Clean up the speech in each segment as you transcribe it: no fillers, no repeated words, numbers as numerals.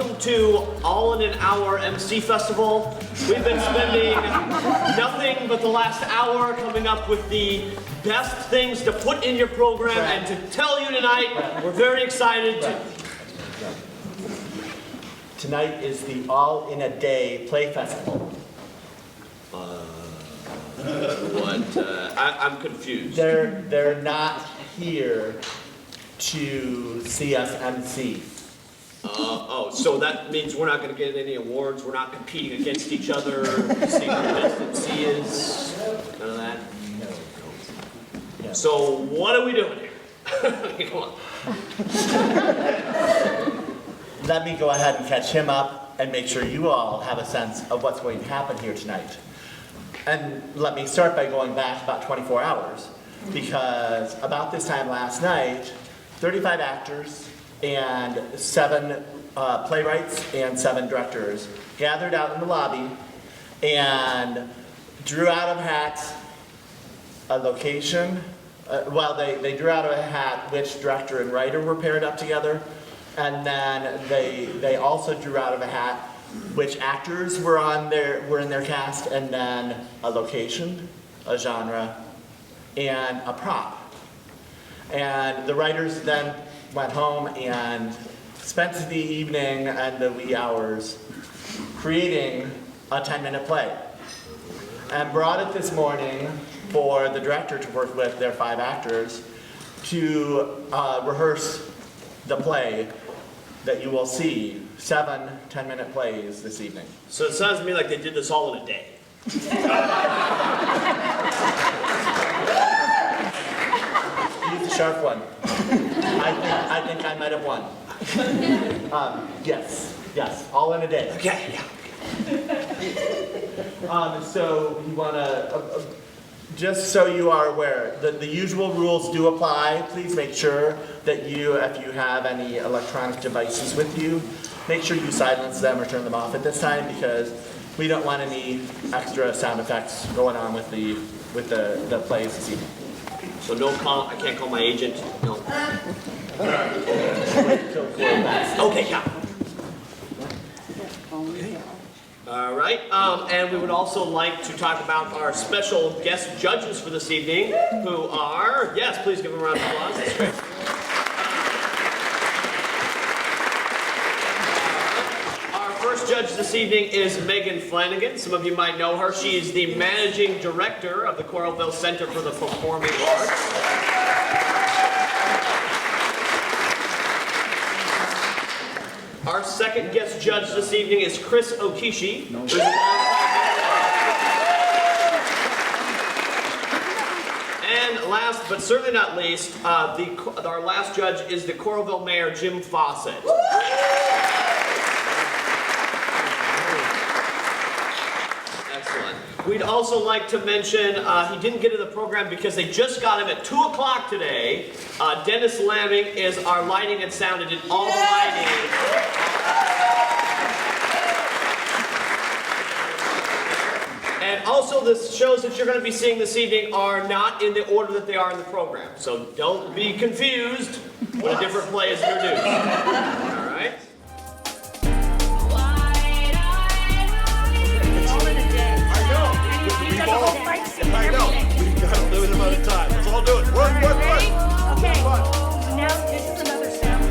welcome to All in an Hour MC Festival. We've been spending nothing but the last hour coming up with the best things to put in your program, and to tell you tonight, we're very excited to... Tonight is the All in a Day Play Festival. I'm confused. They're not here to see us MC. So that means we're not going to get any awards. We're not competing against each other. See who the best MC is. None of that. No. So what are we doing here? Come on. Let me go ahead and catch him up and make sure you all have a sense of what's going to happen here tonight. And let me start by going back about 24 hours, because about this time last night, 35 actors and 7 playwrights and 7 directors gathered out in the lobby and drew out of hats a location. They drew out of a hat which director and writer were paired up together, and then they also drew out of a hat which actors were in their cast, and then a location, a genre, and a prop. And the writers then went home and spent the evening and the wee hours creating a 10-minute play, and brought it this morning for the director to work with their 5 actors to rehearse the play that you will see, 7 10-minute plays this evening. So it sounds to me like they did this all in a day. He's a sharp one. I think I might have won. Yes, all in a day. Okay, yeah. So you want to, just so you are aware, the usual rules do apply. Please make sure that if you have any electronic devices with you, make sure you silence them or turn them off at this time, because we don't want any extra sound effects going on with the plays this evening. So no call, I can't call my agent? No. Okay, yeah. All right, and we would also like to talk about our special guest judges for this evening, who are, yes, please give them a round of applause, that's great. Our first judge this evening is Megan Flanagan. Some of you might know her. She is the managing director of the Coralville Center for the Performing Arts. Our second guest judge this evening is Chris Okishi. And last but certainly not least, our last judge is the Coralville Mayor, Jim Fawcett. Excellent. We'd also like to mention, he didn't get in the program because they just got him at 2 o'clock today. Dennis Lamming is our lighting and sound, and did all the lighting. And also, the shows that you're going to be seeing this evening are not in the order that they are in the program. So don't be confused when a different play is introduced. All right? I know. We've got a limited amount of time. Let's all do it. Work. Okay. Now this is another sound.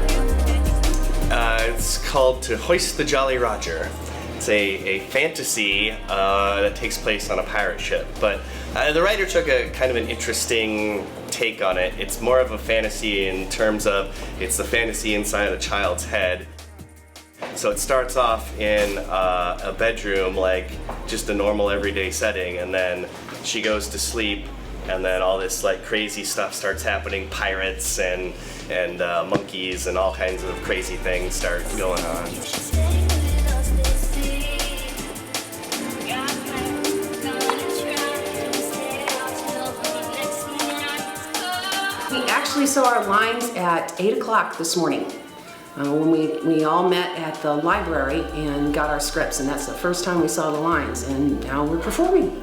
It's called To Hoist the Jolly Roger. It's a fantasy that takes place on a pirate ship, but the writer took a kind of an interesting take on it. It's more of a fantasy in terms of it's the fantasy inside a child's head. So it starts off in a bedroom, like just a normal everyday setting, and then she goes to sleep, and then all this like crazy stuff starts happening. Pirates and monkeys and all kinds of crazy things start going on. We actually saw our lines at 8 o'clock this morning. When we all met at the library and got our scripts, and that's the first time we saw the lines, and now we're performing.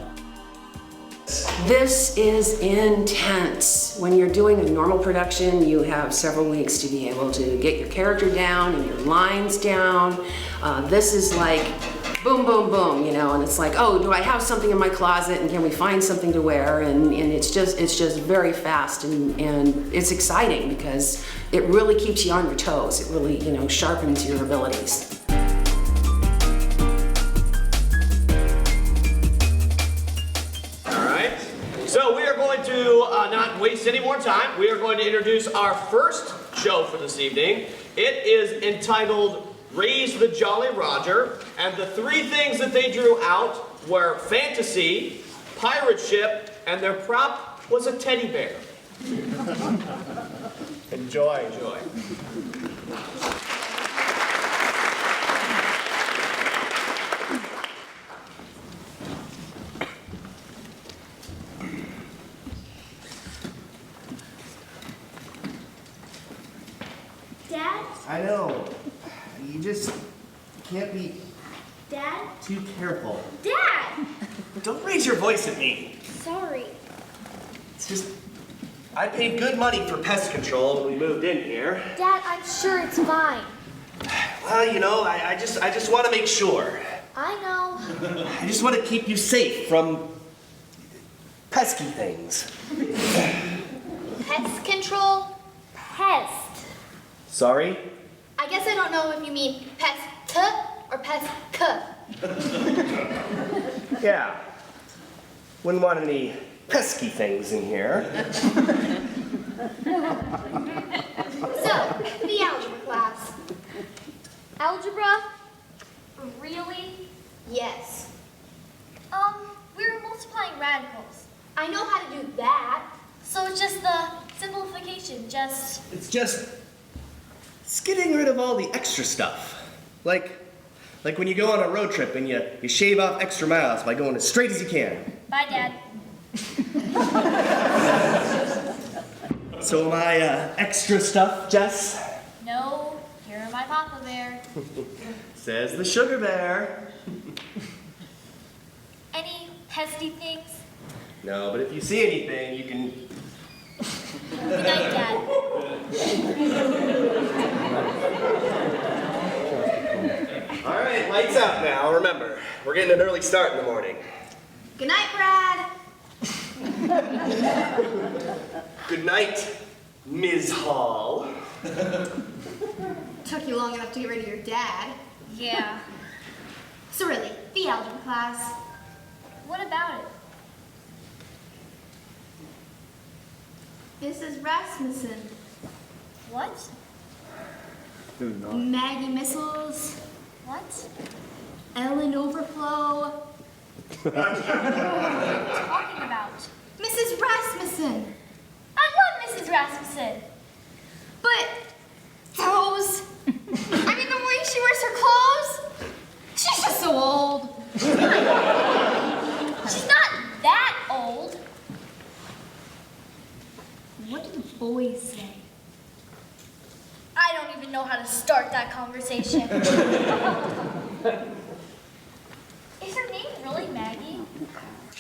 This is intense. When you're doing a normal production, you have several weeks to be able to get your character down and your lines down. This is like boom, boom, boom, you know, and it's like, oh, do I have something in my closet and can we find something to wear? And it's just very fast and it's exciting because it really keeps you on your toes. It really, you know, sharpens your abilities. All right. So we are going to not waste any more time. We are going to introduce our first show for this evening. It is entitled Raise the Jolly Roger, and the three things that they drew out were fantasy, pirate ship, and their prop was a teddy bear. Enjoy. Enjoy. Dad? I know. You just can't be Dad? too careful. Dad! Don't raise your voice at me. Sorry. It's just, I paid good money for pest control when we moved in here. Dad, I'm sure it's fine. Well, you know, I just want to make sure. I know. I just want to keep you safe from pesky things. Pest control? Pest. Sorry? I guess I don't know if you mean pest or pest. Yeah. Wouldn't want any pesky things in here. So, the algebra class. Algebra? Really? Yes. We're multiplying radicals. I know how to do that. So it's just the simplification, It's just getting rid of all the extra stuff. Like when you go on a road trip and you shave off extra miles by going as straight as you can. Bye, Dad. So am I extra stuff, Jess? No, you're my Papa Bear. Says the sugar bear. Any pesty things? No, but if you see anything, you can... Good night, Dad. All right, lights out now. Remember, we're getting an early start in the morning. Good night, Brad. Good night, Ms. Hall. Took you long enough to get rid of your dad. Yeah. So really, the algebra class. What about it? Mrs. Rasmussen. What? Maggie Missiles. What? Ellen Overflow. What are you talking about? Mrs. Rasmussen. I love Mrs. Rasmussen. But those, I mean the way she wears her clothes, she's just so old. She's not that old. What do the boys say? I don't even know how to start that conversation. Is her name really Maggie?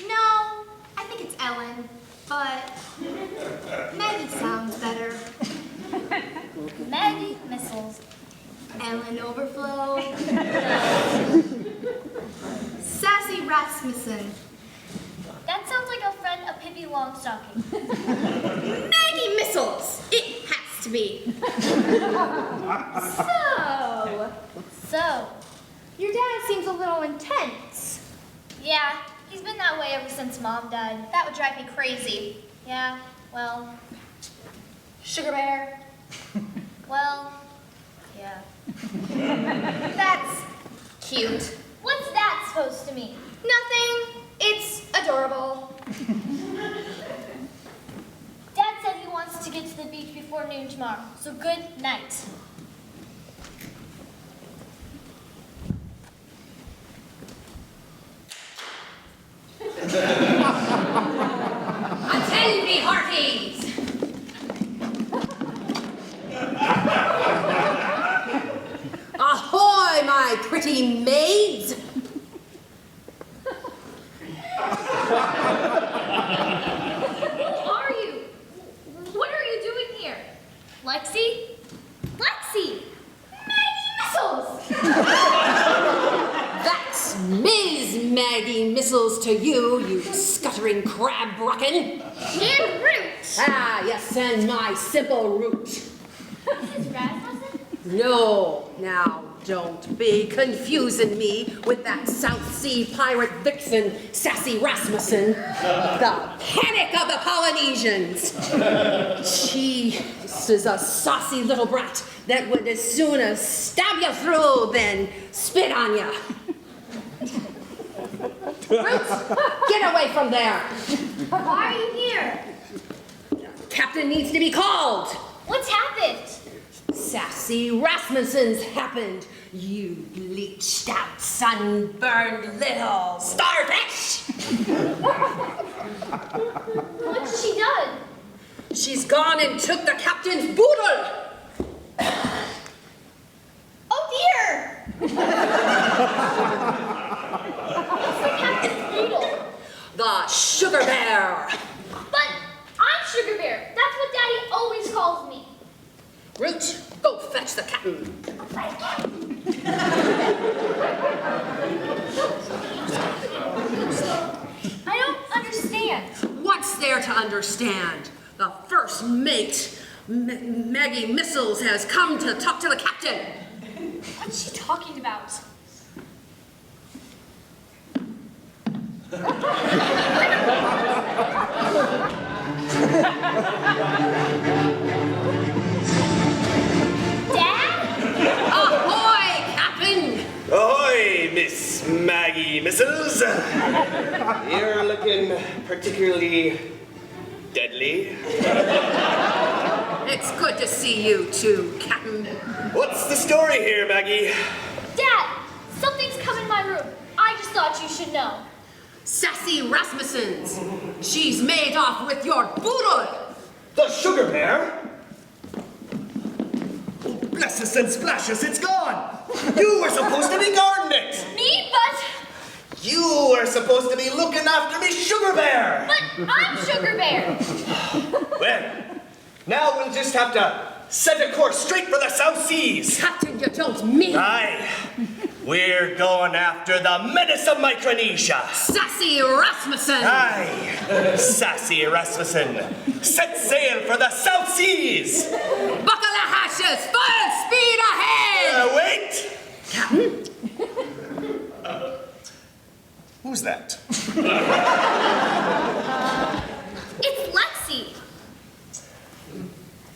No, I think it's Ellen, but Maggie sounds better. Maggie Missiles. Ellen Overflow. Sassy Rasmussen. That sounds like a friend of Pippi Longstocking. Maggie Missiles! It has to be. So, your dad seems a little intense. Yeah, he's been that way ever since Mom died. That would drive me crazy. Yeah, well, Sugar Bear. Well, yeah. That's cute. What's that supposed to mean? Nothing. It's adorable. Dad said he wants to get to the beach before noon tomorrow, so good night. Attend me, hearties! Ahoy, my pretty maids! Lexi? Lexi! Maggie Missiles! That's Ms. Maggie Missiles to you, you scuttering crab bracken. And Root! Ah, yes, and my simple root. Mrs. Rasmussen? No, now don't be confusing me with that South Sea pirate vixen, Sassy Rasmussen, the panic of the Polynesians. She is a saucy little brat that would as soon as stab you through than spit on you. Roots, get away from there. Why are you here? Captain needs to be called. What's happened? Sassy Rasmussen's happened, you bleached out, sunburned little starfish! What's she done? She's gone and took the captain's boodle! Oh dear! What's the captain's poodle? The sugar bear! But I'm Sugar Bear. That's what Daddy always calls me. Root, go fetch the captain. I don't understand. What's there to understand? The first mate, Maggie Missiles, has come to talk to the captain. What's she talking about? Ahoy, Captain! Ahoy, Miss Maggie Missiles. You're looking particularly deadly. It's good to see you too, Captain. What's the story here, Maggie? Dad, something's come in my room. I just thought you should know. Sassy Rasmussen's. She's made off with your boodle. The sugar bear? Bless us and splash us, it's gone! You were supposed to be guarding it! Me? But You were supposed to be looking after me, sugar bear! I'm Sugar Bear. Well, now we'll just have to set a course straight for the South Seas. Captain, you don't mean. Aye, we're going after the menace of Micronesia. Sassy Rasmussen. Aye, Sassy Rasmussen, set sail for the South Seas. Buckle the hatches, full speed ahead. Wait! Captain? Who's that? It's Lexi.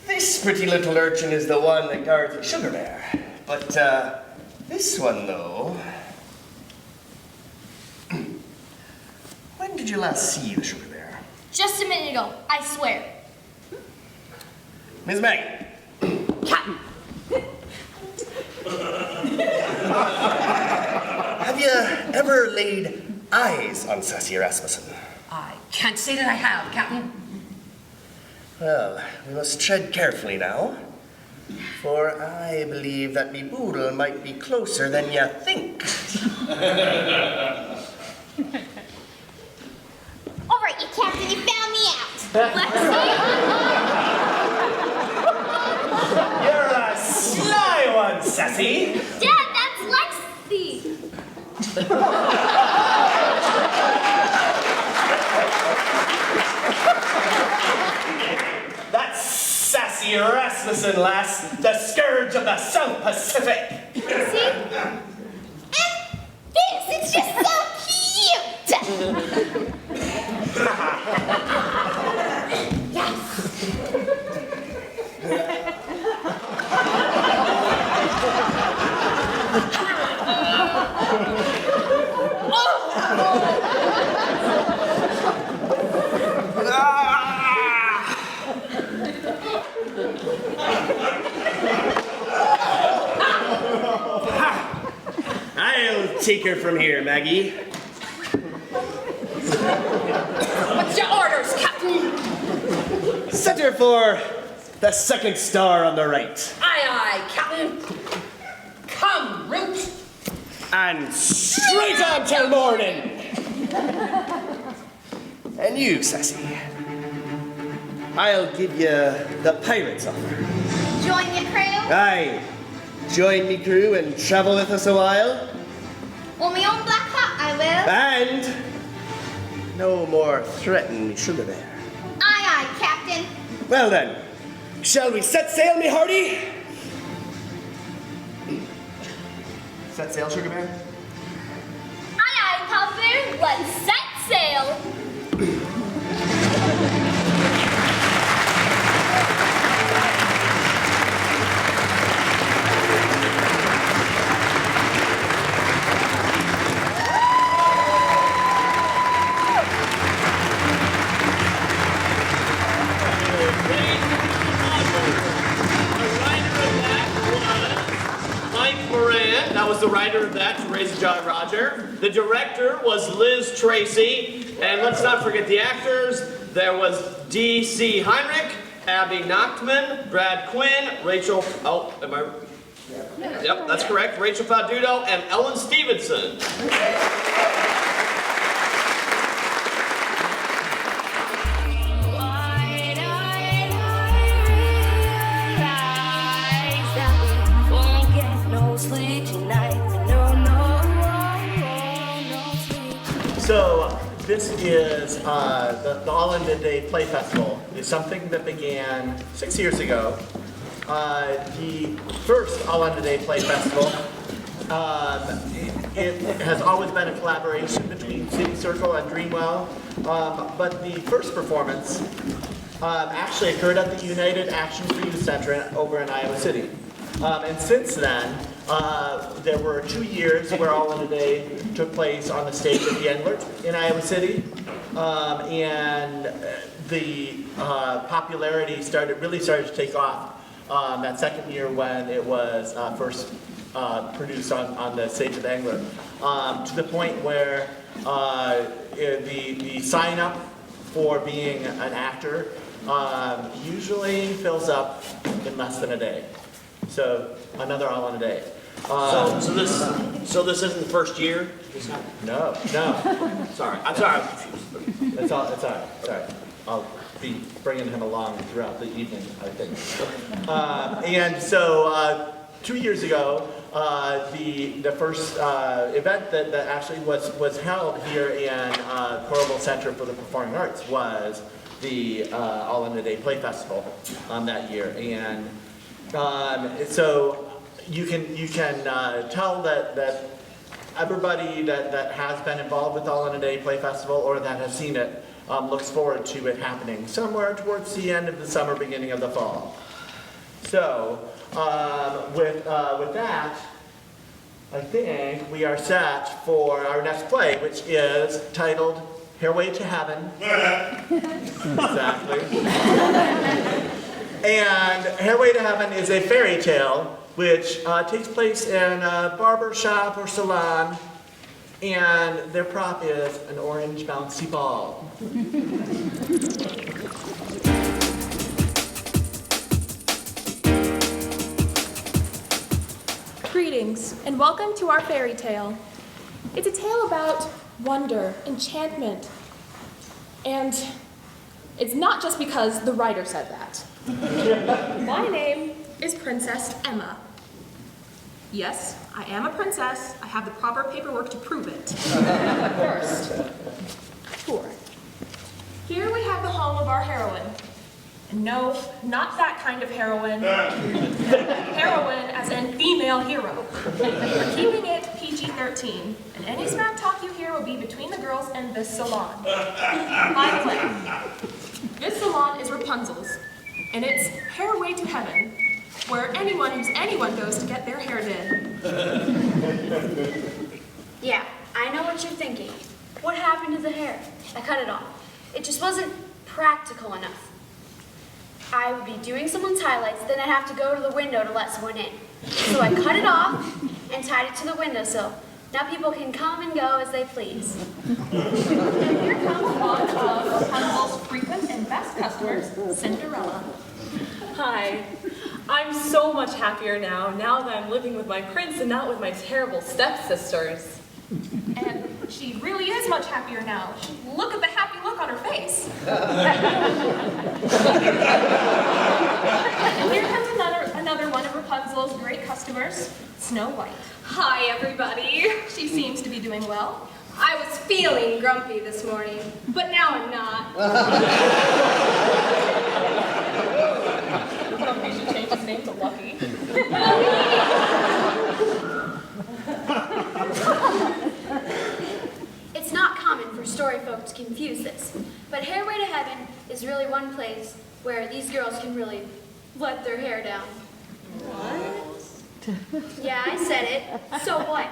This pretty little urchin is the one that guards the sugar bear. But, this one, though... When did you last see the sugar bear? Just a minute ago, I swear. Miss Maggie. Captain. Have you ever laid eyes on Sassy Rasmussen? I can't say that I have, Captain. Well, we must tread carefully now, for I believe that me boodle might be closer than you think. All right, you captain, you found me out. Lexi? You're a sly one, Sassy. Dad, that's Lexi. That's Sassy Rasmussen, lass, the scourge of the South Pacific. See? And this, it's just so cute. I'll take her from here, Maggie. What's your orders, Captain? Set her for the second star on the right. Aye, aye, Captain. Come, Root. And straight on till morning. And you, Sassy, I'll give you the pirate's offer. Join your crew? Aye. Join me crew and travel with us a while. On my own black hat, I will. And no more threatening me, sugar bear. Aye, aye, Captain. Well then, shall we set sail, me hearty? Set sail, Sugar Bear? Aye, aye, Papa. Let's set sail. That was the writer of that, to Raise a Jolly Roger. The director was Liz Tracy. And let's not forget the actors. There was D.C. Heinrich, Abby Nachtman, Brad Quinn, Rachel, Yep, that's correct. Rachel Faldudo and Ellen Stevenson. So this is the All in a Day Play Festival. Is something that began 6 years ago. The first All in a Day Play Festival. It has always been a collaboration between City Circle and Dreamwell, but the first performance actually occurred at the United Action for Youth Center over in Iowa City. And since then, there were 2 years where All in a Day took place on the stage at the Englert in Iowa City, and the popularity really started to take off that second year when it was first produced on the stage of the Englert, to the point where the sign up for being an actor usually fills up in less than a day. So another All in a Day. So this isn't the first year? No. Sorry, I'm confused. It's all right. Sorry. I'll be bringing him along throughout the evening, I think. And so 2 years ago, the first event that actually was held here in Coralville Center for the Performing Arts was the All in a Day Play Festival that year. And so you can tell that everybody that has been involved with All in a Day Play Festival or that has seen it looks forward to it happening somewhere towards the end of the summer, beginning of the fall. So with that, I think we are set for our next play, which is titled Hairway to Heaven. Exactly. And Hairway to Heaven is a fairy tale which takes place in a barber shop or salon, and their prop is an orange bouncy ball. Greetings, and welcome to our fairy tale. It's a tale about wonder, enchantment, and it's not just because the writer said that. My name is Princess Emma. Yes, I am a princess. I have the proper paperwork to prove it. First, tour. Here we have the home of our heroine. And no, not that kind of heroine. Heroine as in female hero. We're keeping it PG-13, and any smack talk you hear will be between the girls in this salon. By the way, this salon is Rapunzel's, and it's Hairway to Heaven, where anyone goes to get their hair did. Yeah, I know what you're thinking. What happened to the hair? I cut it off. It just wasn't practical enough. I would be doing someone's highlights, then I'd have to go to the window to let someone in. So I cut it off and tied it to the windowsill. Now people can come and go as they please. And here comes one of Rapunzel's frequent and best customers, Cinderella. Hi. I'm so much happier now that I'm living with my prince and not with my terrible stepsisters. And she really is much happier now. Look at the happy look on her face. And here comes another one of Rapunzel's great customers, Snow White. Hi, everybody. She seems to be doing well. I was feeling grumpy this morning, but now I'm not. Grumpy should change his name to Lucky. It's not common for story folk to confuse this, but Hairway to Heaven is really one place where these girls can really let their hair down. What? Yeah, I said it. So what?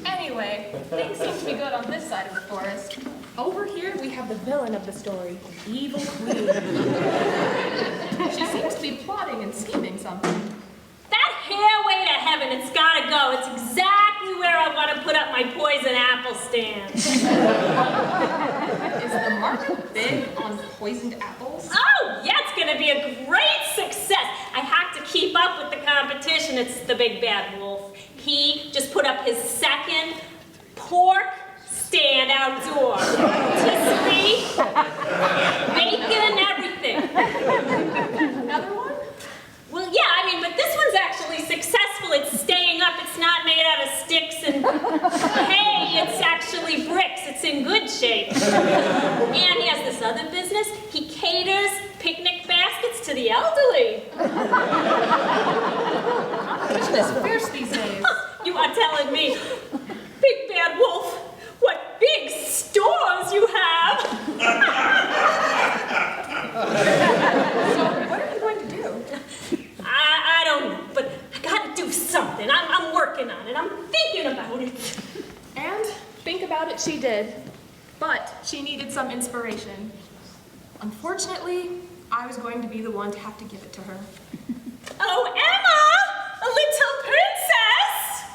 Anyway, things seem to be good on this side of the forest. Over here, we have the villain of the story, the evil queen. She seems to be plotting and scheming something. That Hairway to Heaven, it's gotta go. It's exactly where I want to put up my poison apple stand. Is the market big on poisoned apples? Oh, yeah, it's gonna be a great success. I have to keep up with the competition. It's the big bad wolf. He just put up his second pork stand outdoor. Rotisserie, bacon, everything. Another one? Well, yeah, I mean, but this one's actually successful. It's staying up. It's not made out of sticks and hay. It's actually bricks. It's in good shape. And he has this other business. He caters picnic baskets to the elderly. Competition is fierce these days. You are telling me, Big Bad Wolf, what big stores you have. So, what are you going to do? I don't know, but I gotta do something. I'm working on it. I'm thinking about it. And think about it she did. But she needed some inspiration. Unfortunately, I was going to be the one to have to give it to her. Oh, Emma! A little princess!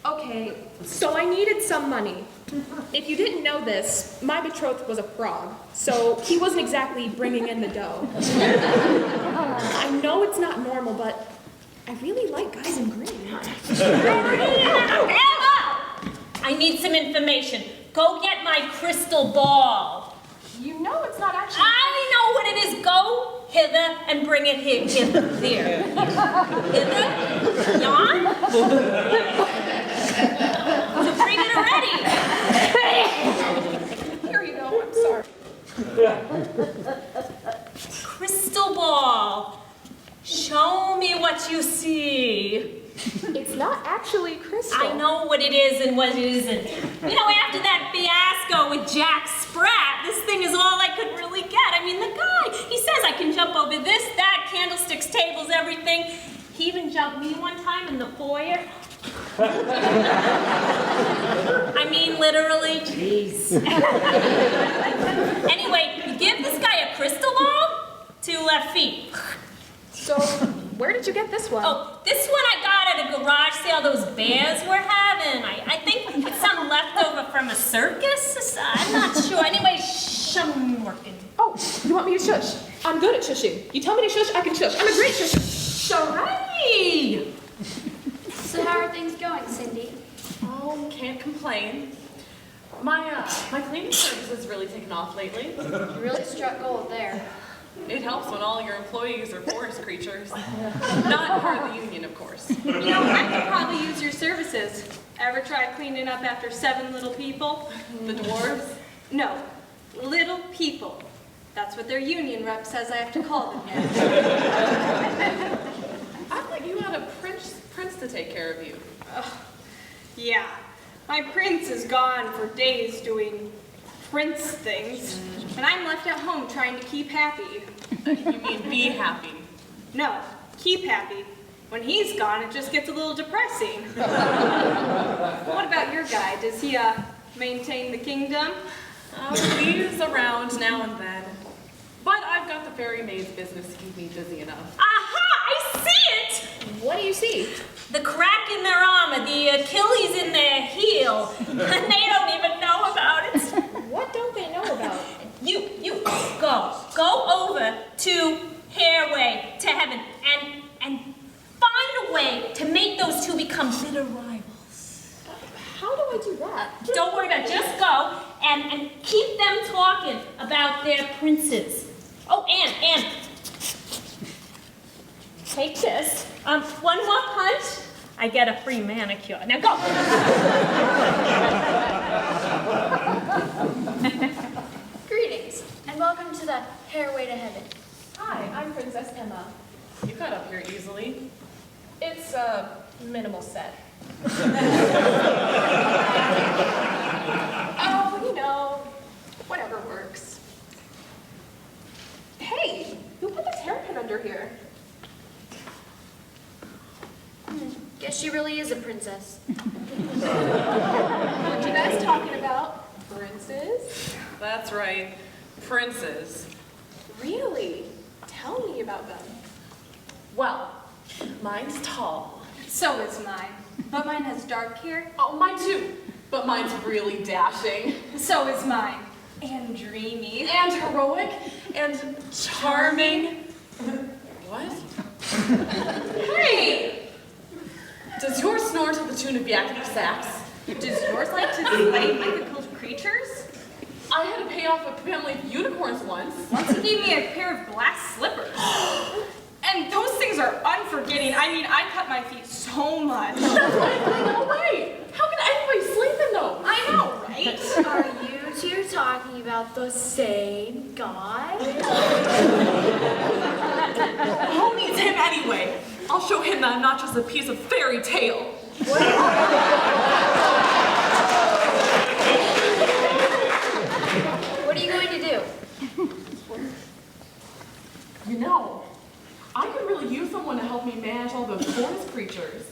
Okay, so I needed some money. If you didn't know this, my betrothed was a frog, so he wasn't exactly bringing in the dough. I know it's not normal, but I really like guys in green. Emma! I need some information. Go get my crystal ball. You know it's not actually... I know what it is. Go hither and bring it here. Here. Hither? Yon? So bring it already. Here you go, I'm sorry. Crystal ball. Show me what you see. It's not actually crystal. I know what it is and what it isn't. You know, after that fiasco with Jack Sprat, this thing is all I could really get. I mean, the guy, he says I can jump over this, that, candlesticks, tables, everything. He even jumped me one time in the foyer. I mean, literally, jeez. Anyway, you give this guy a crystal ball, 2 left feet. So, where did you get this one? Oh, this one I got at a garage sale those bears were having. I think it's some leftover from a circus. I'm not sure. Anyway, I'm working. Oh, you want me to shush? I'm good at shushing. You tell me to shush, I can shush. I'm a great shusher. Alrighty. So how are things going, Cindy? Oh, can't complain. My cleaning service has really taken off lately. You really struck gold there. It helps when all your employees are forest creatures. Not part of the union, of course. You know, I could probably use your services. Ever try cleaning up after 7 little people? The dwarves? No, little people. That's what their union rep says I have to call them now. I thought you had a prince to take care of you. Yeah, my prince is gone for days doing prince things, and I'm left at home trying to keep happy. You mean be happy? No, keep happy. When he's gone, it just gets a little depressing. What about your guy? Does he maintain the kingdom? He's around now and then. But I've got the fairy maid's business to keep me busy enough. Aha! I see it! What do you see? The crack in their armor, the Achilles in their heel. And they don't even know about it. What don't they know about? You go over to Hairway to Heaven and find a way to make those two become bitter rivals. How do I do that? Don't worry about it. Just go and keep them talking about their princes. Oh, and take this. One more punch, I get a free manicure. Now go. Greetings, and welcome to the Hairway to Heaven. Hi, I'm Princess Emma. You got up here easily. It's a minimal set. Oh, you know, whatever works. Hey, who put this hairpin under here? Guess she really is a princess. What you guys talking about? Princes? That's right. Princes. Really? Tell me about them. Well, mine's tall. So is mine. But mine has dark hair. Oh, mine too. But mine's really dashing. So is mine. And dreamy. And heroic. And charming. What? Hey! Does yours snore to the tune of yakety sax? Does yours like to slay mythical creatures? I had to pay off a family of unicorns once. Once he gave me a pair of glass slippers. And those things are unforgetting. I mean, I cut my feet so much. No way! How can anybody sleep in those? I know, right? Are you two talking about the same guy? Who needs him anyway? I'll show him that I'm not just a piece of fairy tale. What are you going to do? You know, I could really use someone to help me manage all those forest creatures.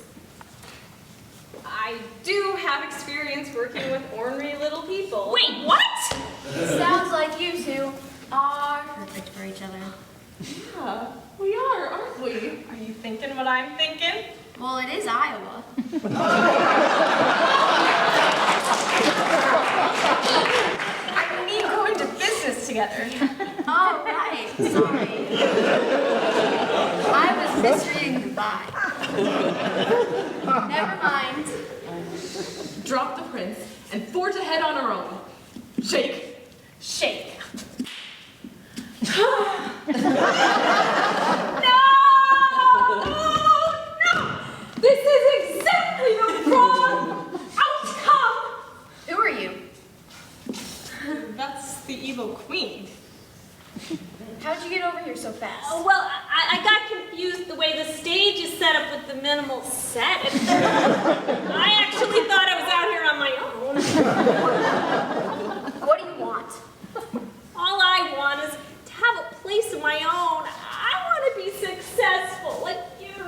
I do have experience working with ornery little people. Wait, what? Sounds like you two are perfect for each other. Yeah, we are, aren't we? Are you thinking what I'm thinking? Well, it is Iowa. I need to go into business together. All right, sorry. I was misreading goodbye. Never mind. Drop the prince and forge ahead on our own. Shake. Shake. No! This is exactly the wrong outcome! Who are you? That's the evil queen. How'd you get over here so fast? Well, I got confused the way the stage is set up with the minimal set. I actually thought I was out here on my own. What do you want? All I want is to have a place of my own. I want to be successful like you.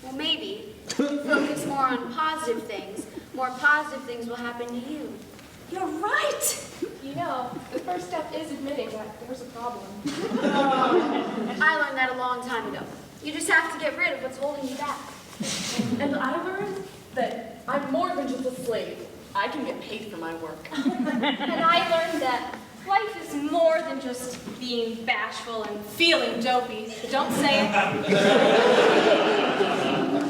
Well, maybe. If you focus more on positive things, more positive things will happen to you. You're right. You know, the first step is admitting that there's a problem. I learned that a long time ago. You just have to get rid of what's holding you back. And I learned that I'm more than just a slave. I can get paid for my work. And I learned that life is more than just being bashful and feeling dopey. Don't say it.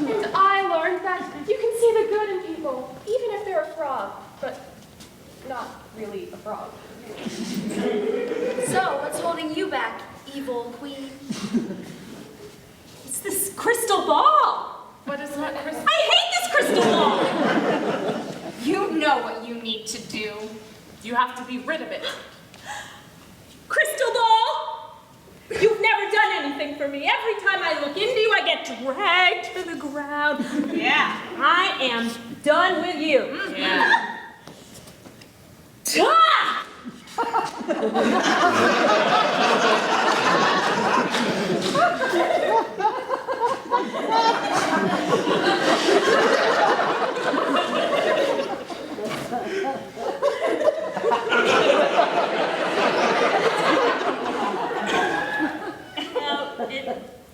And I learned that you can see the good in people, even if they're a frog, but not really a frog. So, what's holding you back, evil queen? It's this crystal ball. But it's not Christmas. I hate this crystal ball. You know what you need to do. You have to be rid of it. Crystal ball! You've never done anything for me. Every time I look into you, I get dragged to the ground. Yeah. I am done with you. Yeah. Ah!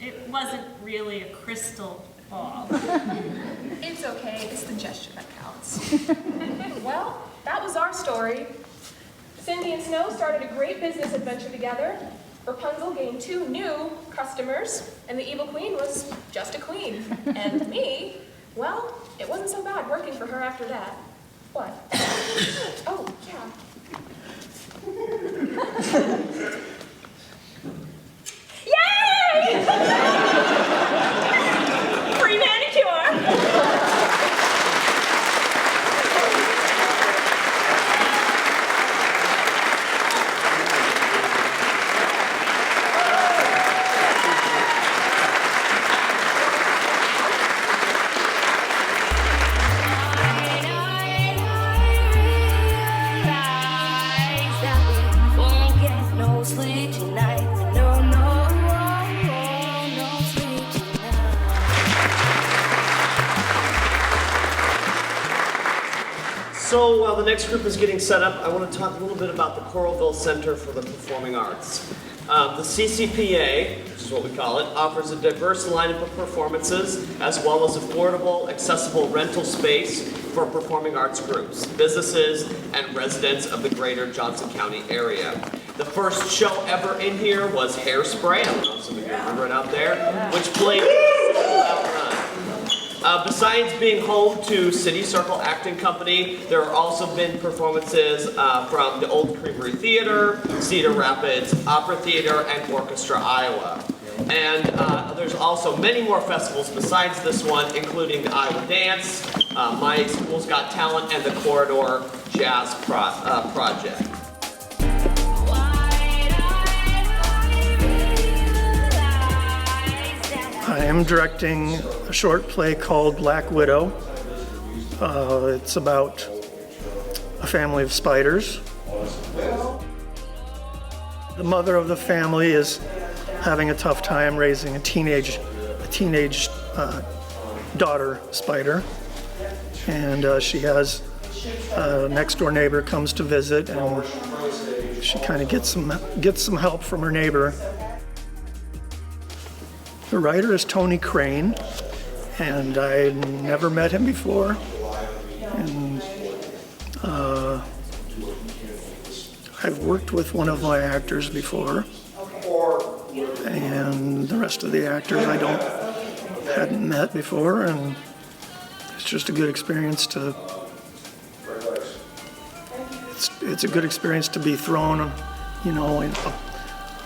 It wasn't really a crystal ball. It's okay, it's the gesture that counts. Well, that was our story. Cindy and Snow started a great business adventure together. Rapunzel gained 2 new customers, and the evil queen was just a queen. And me, well, it wasn't so bad working for her after that. What? Oh, yeah. Free manicure. So while the next group is getting set up, I want to talk a little bit about the Coralville Center for the Performing Arts. The CCPA, which is what we call it, offers a diverse lineup of performances as well as affordable, accessible rental space for performing arts groups, businesses, and residents of the greater Johnson County area. The first show ever in here was Hairspray, I don't know if some of you remember it out there, which played sold-out run. Besides being home to City Circle Acting Company, there have also been performances from the Old Creamery Theater, Cedar Rapids Opera Theater, and Orchestra Iowa. And there's also many more festivals besides this one, including the Iowa Dance, My School's Got Talent, and the Corridor Jazz Project. I am directing a short play called Black Widow. It's about a family of spiders. The mother of the family is having a tough time raising a teenage daughter spider, and she has a next door neighbor comes to visit, and she kind of gets some help from her neighbor. The writer is Tony Crane, and I never met him before. And I've worked with one of my actors before, and the rest of the actors I hadn't met before, and it's just a good experience to. It's a good experience to be thrown, in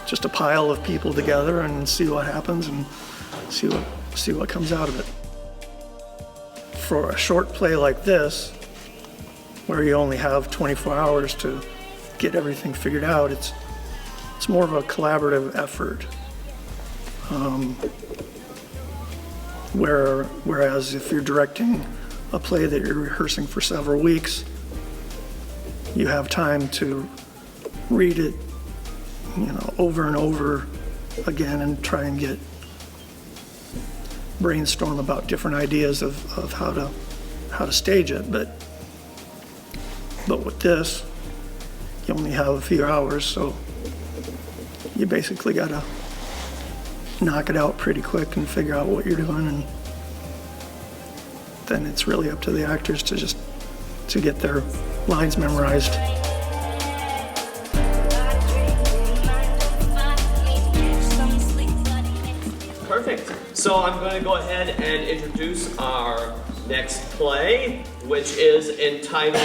just a pile of people together and see what happens and see what comes out of it. For a short play like this, where you only have 24 hours to get everything figured out, it's more of a collaborative effort. Whereas if you're directing a play that you're rehearsing for several weeks, you have time to read it over and over again and try and brainstorm about different ideas of how to stage it. But with this, you only have a few hours, so you basically gotta knock it out pretty quick and figure out what you're doing, and then it's really up to the actors to get their lines memorized. Perfect. So I'm going to go ahead and introduce our next play, which is entitled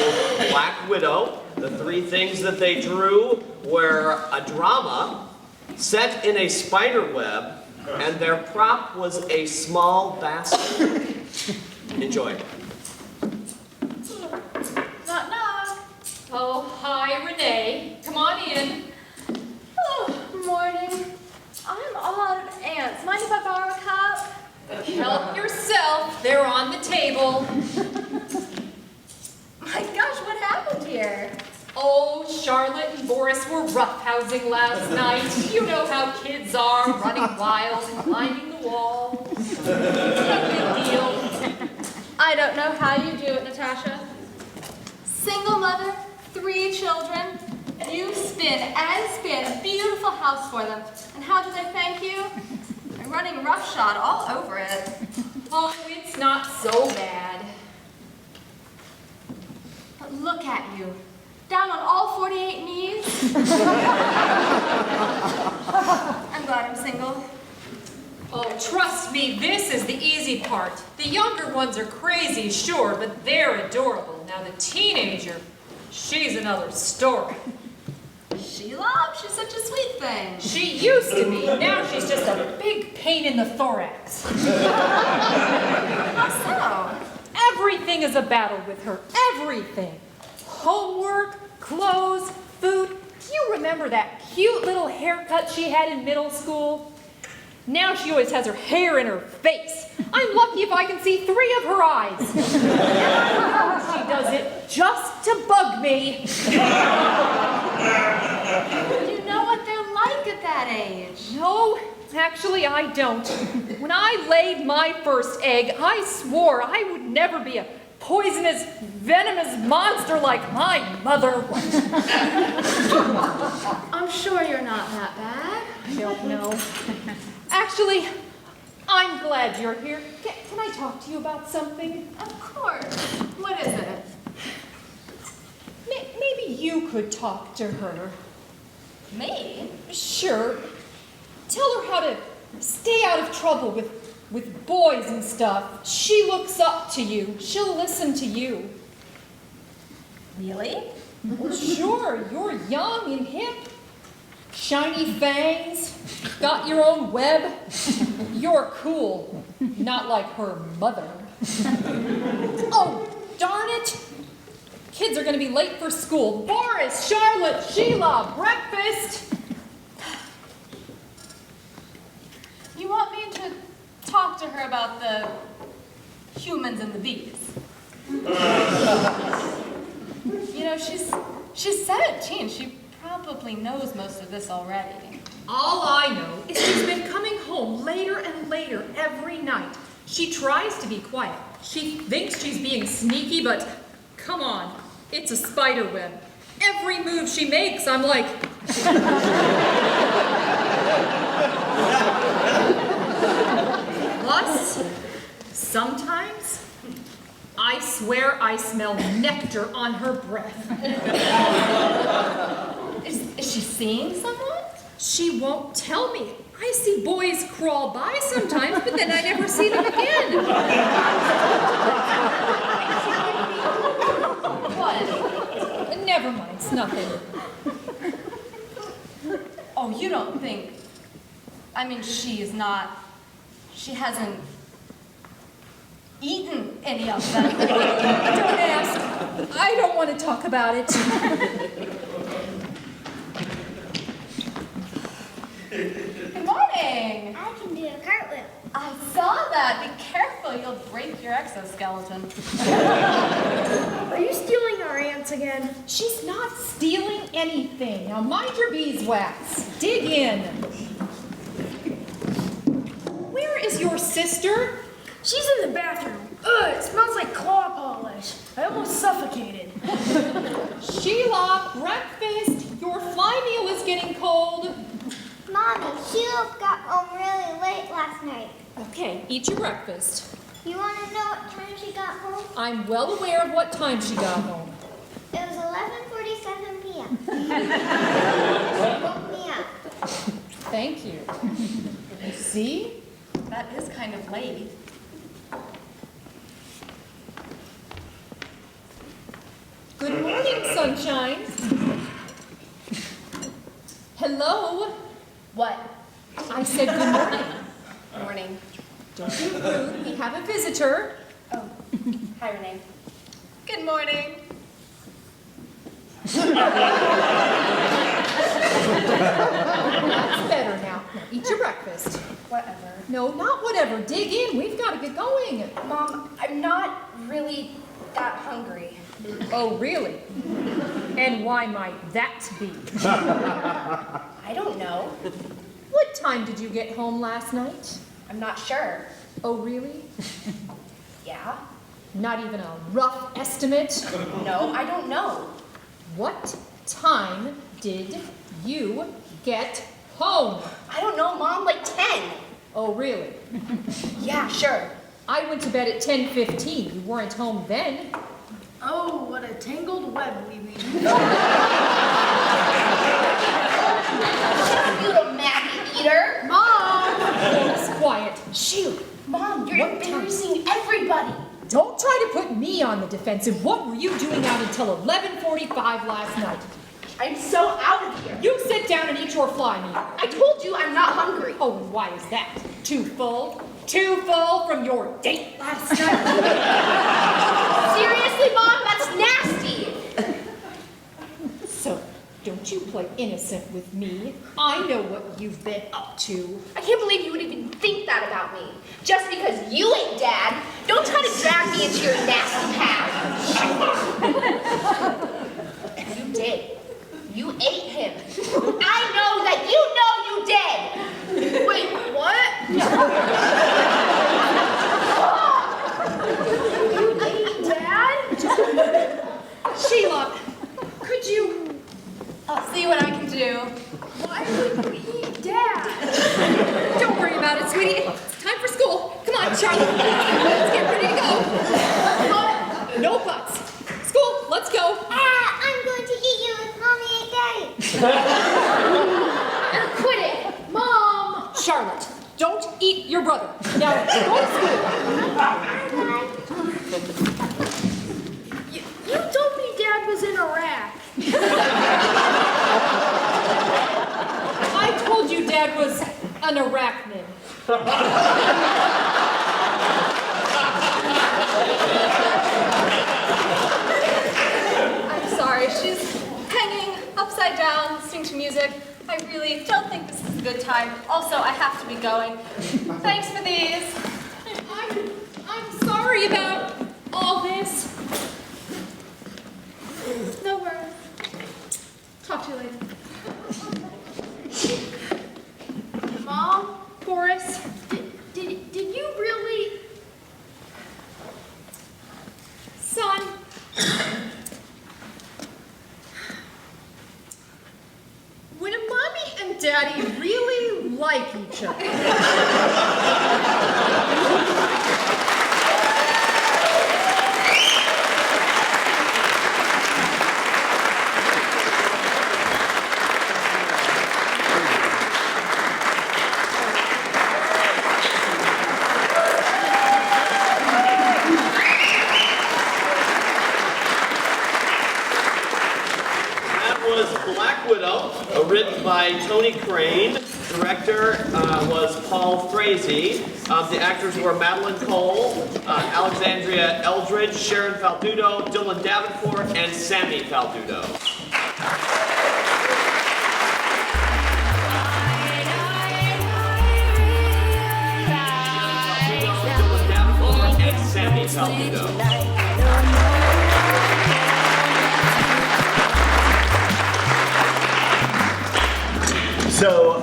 Black Widow. The three things that they drew were a drama set in a spider web, and their prop was a small basket. Enjoy. Knock, knock. Oh, hi, Renee. Come on in. Oh, morning. I'm all out of ants. Mind if I borrow a cup? Help yourself. They're on the table. My gosh, what happened here? Oh, Charlotte and Boris were roughhousing last night. You know how kids are, running wild and climbing the walls. No big deal. I don't know how you do it, Natasha. Single mother, 3 children. You spin and spin a beautiful house for them. And how do they thank you? By running roughshod all over it. Oh, it's not so bad. But look at you. Down on all 48 knees. I'm glad I'm single. Oh, trust me, this is the easy part. The younger ones are crazy, sure, but they're adorable. Now the teenager, she's another story. Sheila, she's such a sweet thing. She used to be. Now she's just a big pain in the thorax. How so? Everything is a battle with her. Everything. Homework, clothes, food. Do you remember that cute little haircut she had in middle school? Now she always has her hair in her face. I'm lucky if I can see 3 of her eyes. She does it just to bug me. You know what they're like at that age. No, actually I don't. When I laid my first egg, I swore I would never be a poisonous, venomous monster like my mother was. I'm sure you're not that bad. I don't know. Actually, I'm glad you're here. Can I talk to you about something? Of course. What is it? Maybe you could talk to her. Me? Sure. Tell her how to stay out of trouble with boys and stuff. She looks up to you. She'll listen to you. Really? Well, sure. You're young and hip. Shiny fangs. Got your own web. You're cool. Not like her mother. Oh, darn it. Kids are going to be late for school. Boris, Charlotte, Sheila, breakfast. You want me to talk to her about the humans and the bees? You know, she's 17. She probably knows most of this already. All I know is she's been coming home later and later every night. She tries to be quiet. She thinks she's being sneaky, but come on, it's a spider web. Every move she makes, I'm like... Plus, sometimes, I swear I smell nectar on her breath. Is she seeing someone? She won't tell me. I see boys crawl by sometimes, but then I never see them again. What? Never mind, it's nothing. Oh, you don't think... I mean, she hasn't eaten any of them. Don't ask. I don't want to talk about it. Good morning. I can do a cartwheel. I saw that. Be careful, you'll break your exoskeleton. Are you stealing our ants again? She's not stealing anything. Now mind your beeswax. Dig in. Where is your sister? She's in the bathroom. Ugh, it smells like claw polish. I almost suffocated. Sheila, breakfast. Your fly meal is getting cold. Mommy, Sheila got home really late last night. Okay, eat your breakfast. You want to know what time she got home? I'm well aware of what time she got home. It was 11:47 p.m. She woke me up. Thank you. You see? That is kind of late. Good morning, sunshine. Hello? What? I said good morning. Morning. Don't be rude. We have a visitor. Oh, hi, Renee. Good morning. That's better now. Now eat your breakfast. Whatever. No, not whatever. Dig in. We've got to get going. Mom, I'm not really that hungry. Oh, really? And why might that be? I don't know. What time did you get home last night? I'm not sure. Oh, really? Yeah? Not even a rough estimate? No, I don't know. What time did you get home? I don't know, Mom, like 10. Oh, really? Yeah, sure. I went to bed at 10:15. You weren't home then. Oh, what a tangled web we weave. You little maggot eater. Mom! It's quiet. Sheila. Mom, you're embarrassing everybody. Don't try to put me on the defensive. What were you doing out until 11:45 last night? I'm so out of here. You sit down and eat your fly meat. I told you I'm not hungry. Oh, and why is that? Too full? Too full from your date last night? Seriously, Mom? That's nasty. So, don't you play innocent with me. I know what you've been up to. I can't believe you would even think that about me. Just because you ate Dad, don't try to drag me into your nasty path. You did. You ate him. I know that you did. Wait, what? You ate Dad? Sheila, could you... I'll see what I can do. Why would you eat Dad? Don't worry about it, sweetie. It's time for school. Come on, Charlie. Let's get ready to go. No buts. School, let's go. I'm going to eat you if Mommy ate Daddy. Quit it. Mom! Charlotte, don't eat your brother. Now, go to school. You told me Dad was in Iraq. I told you Dad was an arachnid. I'm sorry, she's hanging upside down, listening to music. I really don't think this is a good time. Also, I have to be going. Thanks for these. I'm sorry about all this. No worries. Talk to you later. Mom? Boris? Did you really... Son? Would a mommy and daddy really like each other? Written by Tony Crane. Director was Paul Frazee. The actors were Madeline Cole, Alexandria Eldridge, Sharon Faldudo, Dylan Davenport, and Sammy Faldudo. Dylan Davenport and Sammy Faldudo. So,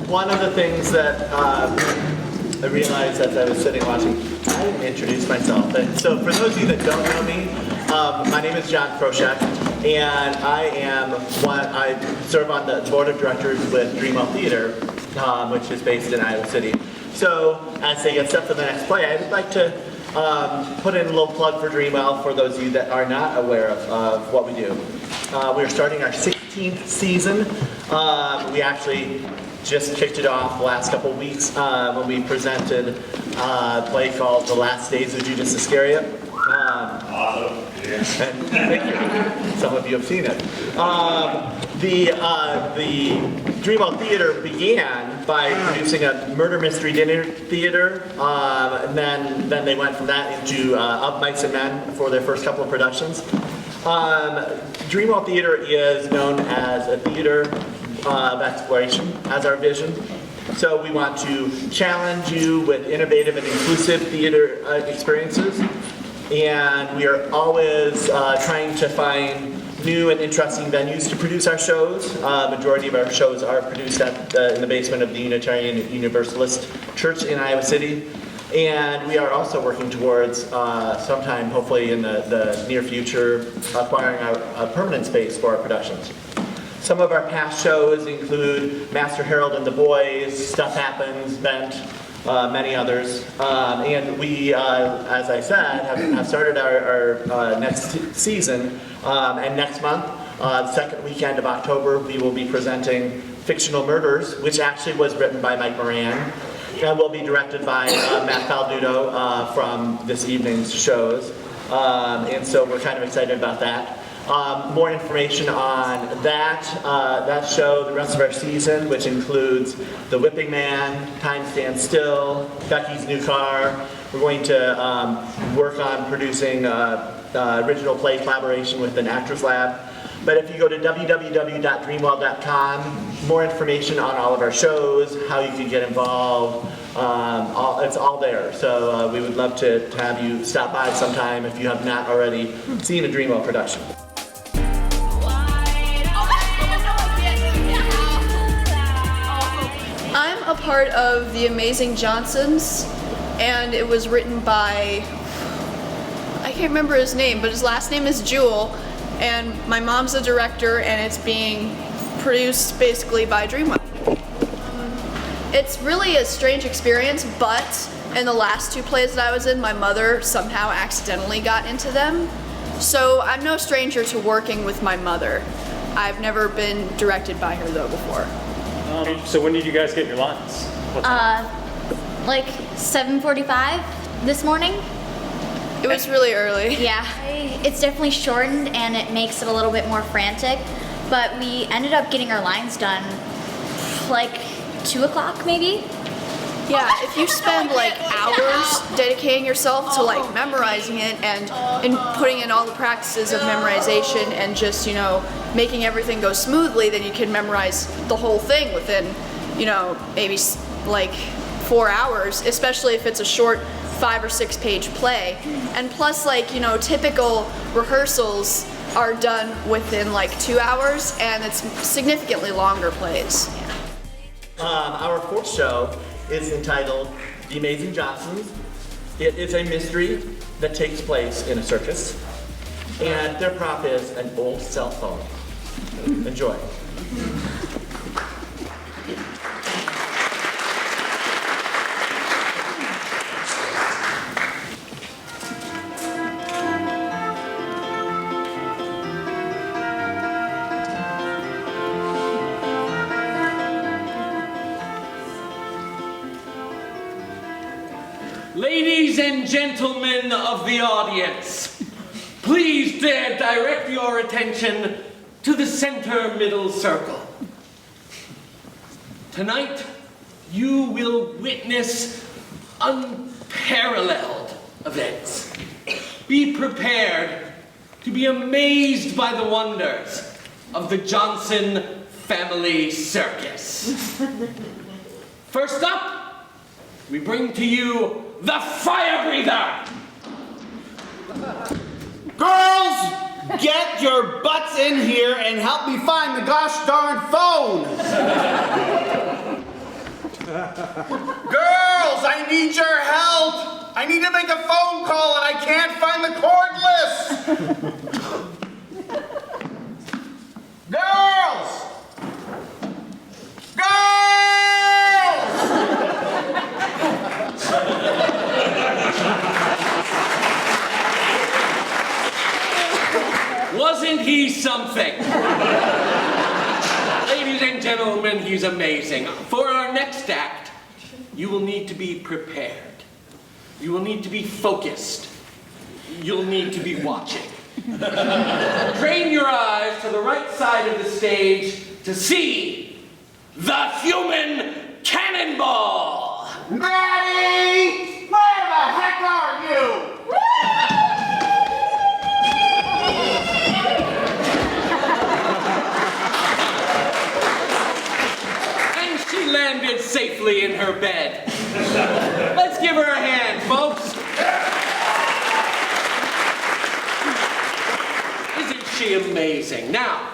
one of the things that I realized as I was sitting watching, I didn't introduce myself. And so, for those of you that don't know me, my name is John Kroshak, and I serve on the board of directors with Dreamwell Theater, which is based in Iowa City. So, as they get set for the next play, I would like to put in a little plug for Dreamwell for those of you that are not aware of what we do. We're starting our 16th season. We actually just kicked it off the last couple weeks when we presented a play called The Last Days of Judas Iscariot. Awesome. And thank you. Some of you have seen it. The Dreamwell Theater began by producing a murder mystery dinner theater, and then they went from that into Of Mice and Men for their first couple of productions. Dreamwell Theater is known as a theater of exploration as our vision. So we want to challenge you with innovative and inclusive theater experiences. And we are always trying to find new and interesting venues to produce our shows. Majority of our shows are produced in the basement of the Unitarian Universalist Church in Iowa City. And we are also working towards sometime, hopefully in the near future, acquiring a permanent space for our productions. Some of our past shows include Master Harold and the Boys, Stuff Happens, Bent, many others. And we, as I said, have started our next season. And next month, the second weekend of October, we will be presenting Fictional Murders, which actually was written by Mike Moran. And will be directed by Matt Faldudo from this evening's shows. And so we're kind of excited about that. More information on that show, the rest of our season, which includes The Whipping Man, Time Stands Still, Becky's New Car. We're going to work on producing original play collaboration with an actors lab. But if you go to www.dreamwell.com, more information on all of our shows, how you can get involved, it's all there. So we would love to have you stop by sometime if you have not already seen a Dreamwell production. I'm a part of The Amazing Johnsons, and it was written by, I can't remember his name, but his last name is Jewel, and my mom's the director, and it's being produced basically by Dreamwell. It's really a strange experience, but in the last 2 plays that I was in, my mother somehow accidentally got into them. So I'm no stranger to working with my mother. I've never been directed by her though before. So when did you guys get your lines? Like 7:45 this morning. It was really early. Yeah, it's definitely shortened and it makes it a little bit more frantic, but we ended up getting our lines done like 2 o'clock maybe. Yeah, if you spend like hours dedicating yourself to like memorizing it and putting in all the practices of memorization and just, you know, making everything go smoothly, then you can memorize the whole thing within, you know, maybe like 4 hours, especially if it's a short 5 or 6 page play. And plus, like, you know, typical rehearsals are done within like 2 hours, and it's significantly longer plays. Our 4th show is entitled The Amazing Johnsons. It is a mystery that takes place in a circus, and their prop is an old cell phone. Enjoy. Ladies and gentlemen of the audience, please direct your attention to the center middle circle. Tonight, you will witness unparalleled events. Be prepared to be amazed by the wonders of the Johnson Family Circus. First up, we bring to you the fire breather! Girls, get your butts in here and help me find the gosh darn phone! Girls, I need your help! I need to make a phone call and I can't find the cordless! Girls! Wasn't he something? Ladies and gentlemen, he's amazing. For our next act, you will need to be prepared. You will need to be focused. You'll need to be watching. Train your eyes to the right side of the stage to see the human cannonball! Maddie! Where the heck are you? And she landed safely in her bed. Let's give her a hand, folks. Isn't she amazing? Now,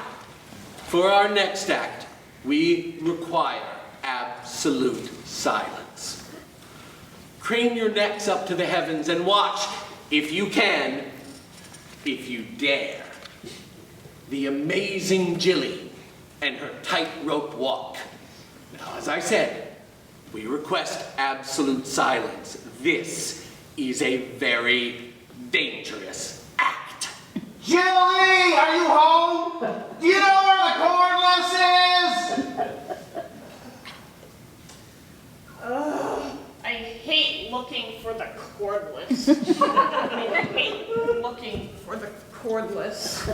for our next act, we require absolute silence. Crane your necks up to the heavens and watch, if you can, if you dare, the amazing Jilly and her tightrope walk. Now, as I said, we request absolute silence. This is a very dangerous act. Jilly, are you home? Do you know where the cordless is? I hate looking for the cordless. I hate looking for the cordless.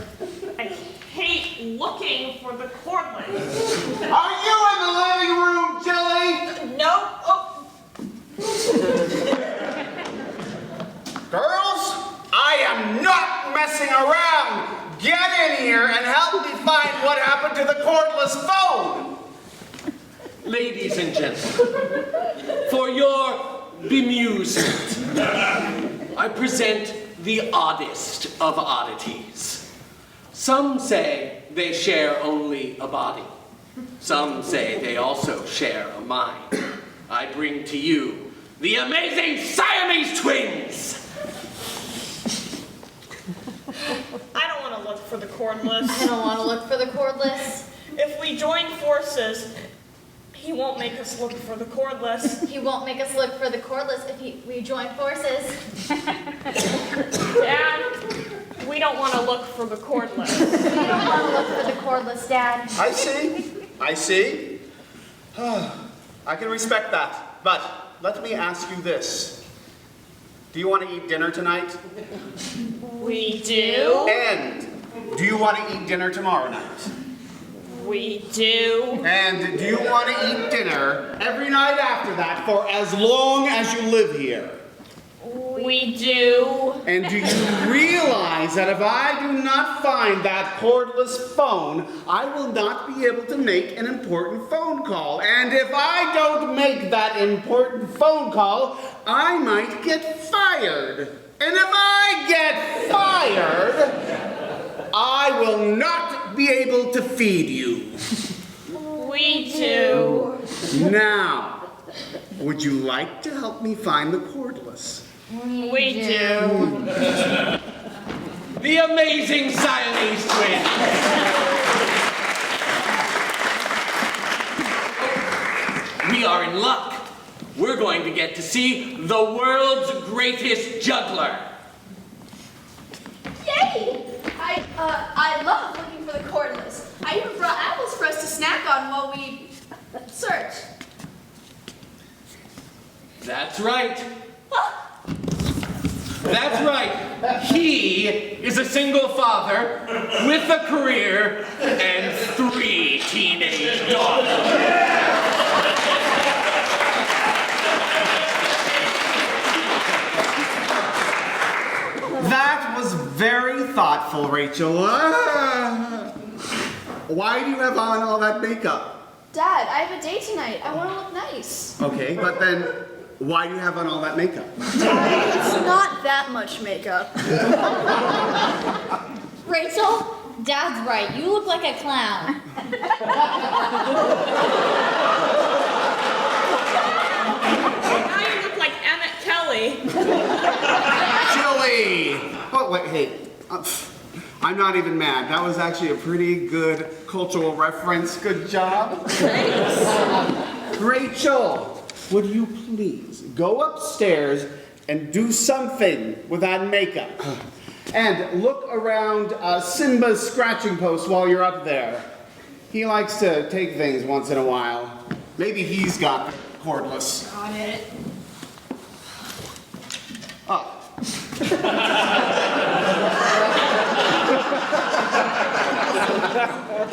looking for the cordless. Are you in the living room, Jilly? No. Oh. Girls, I am not messing around. Get in here and help me find what happened to the cordless phone. Ladies and gentlemen, for your bemusement, I present the oddest of oddities. Some say they share only a body. Some say they also share a mind. I bring to you the amazing Siamese twins! I don't want to look for the cordless. I don't want to look for the cordless. If we join forces, he won't make us look for the cordless. He won't make us look for the cordless if we join forces. Dad, we don't want to look for the cordless. We don't want to look for the cordless, Dad. I see. I can respect that, but let me ask you this. Do you want to eat dinner tonight? We do. And do you want to eat dinner tomorrow night? We do. And do you want to eat dinner every night after that for as long as you live here? We do. And do you realize that if I do not find that cordless phone, I will not be able to make an important phone call. And if I don't make that important phone call, I might get fired. And if I get fired, I will not be able to feed you. We do. Now, would you like to help me find the cordless? We do. The amazing Siamese twins! We are in luck. We're going to get to see the world's greatest juggler. Yay! I love looking for the cordless. I even brought apples for us to snack on while we search. That's right. That's right. He is a single father with a career and 3 teenage daughters. That was very thoughtful, Rachel. Why do you have on all that makeup? Dad, I have a date tonight. I want to look nice. Okay, but then why do you have on all that makeup? Dad, it's not that much makeup. Rachel, Dad's right. You look like a clown. Now you look like Emmett Kelly. Chili! Oh, wait, hey. I'm not even mad. That was actually a pretty good cultural reference. Good job. Thanks. Rachel, would you please go upstairs and do something with that makeup? And look around Simba's scratching post while you're up there. He likes to take things once in a while. Maybe he's got cordless. Got it. Oh.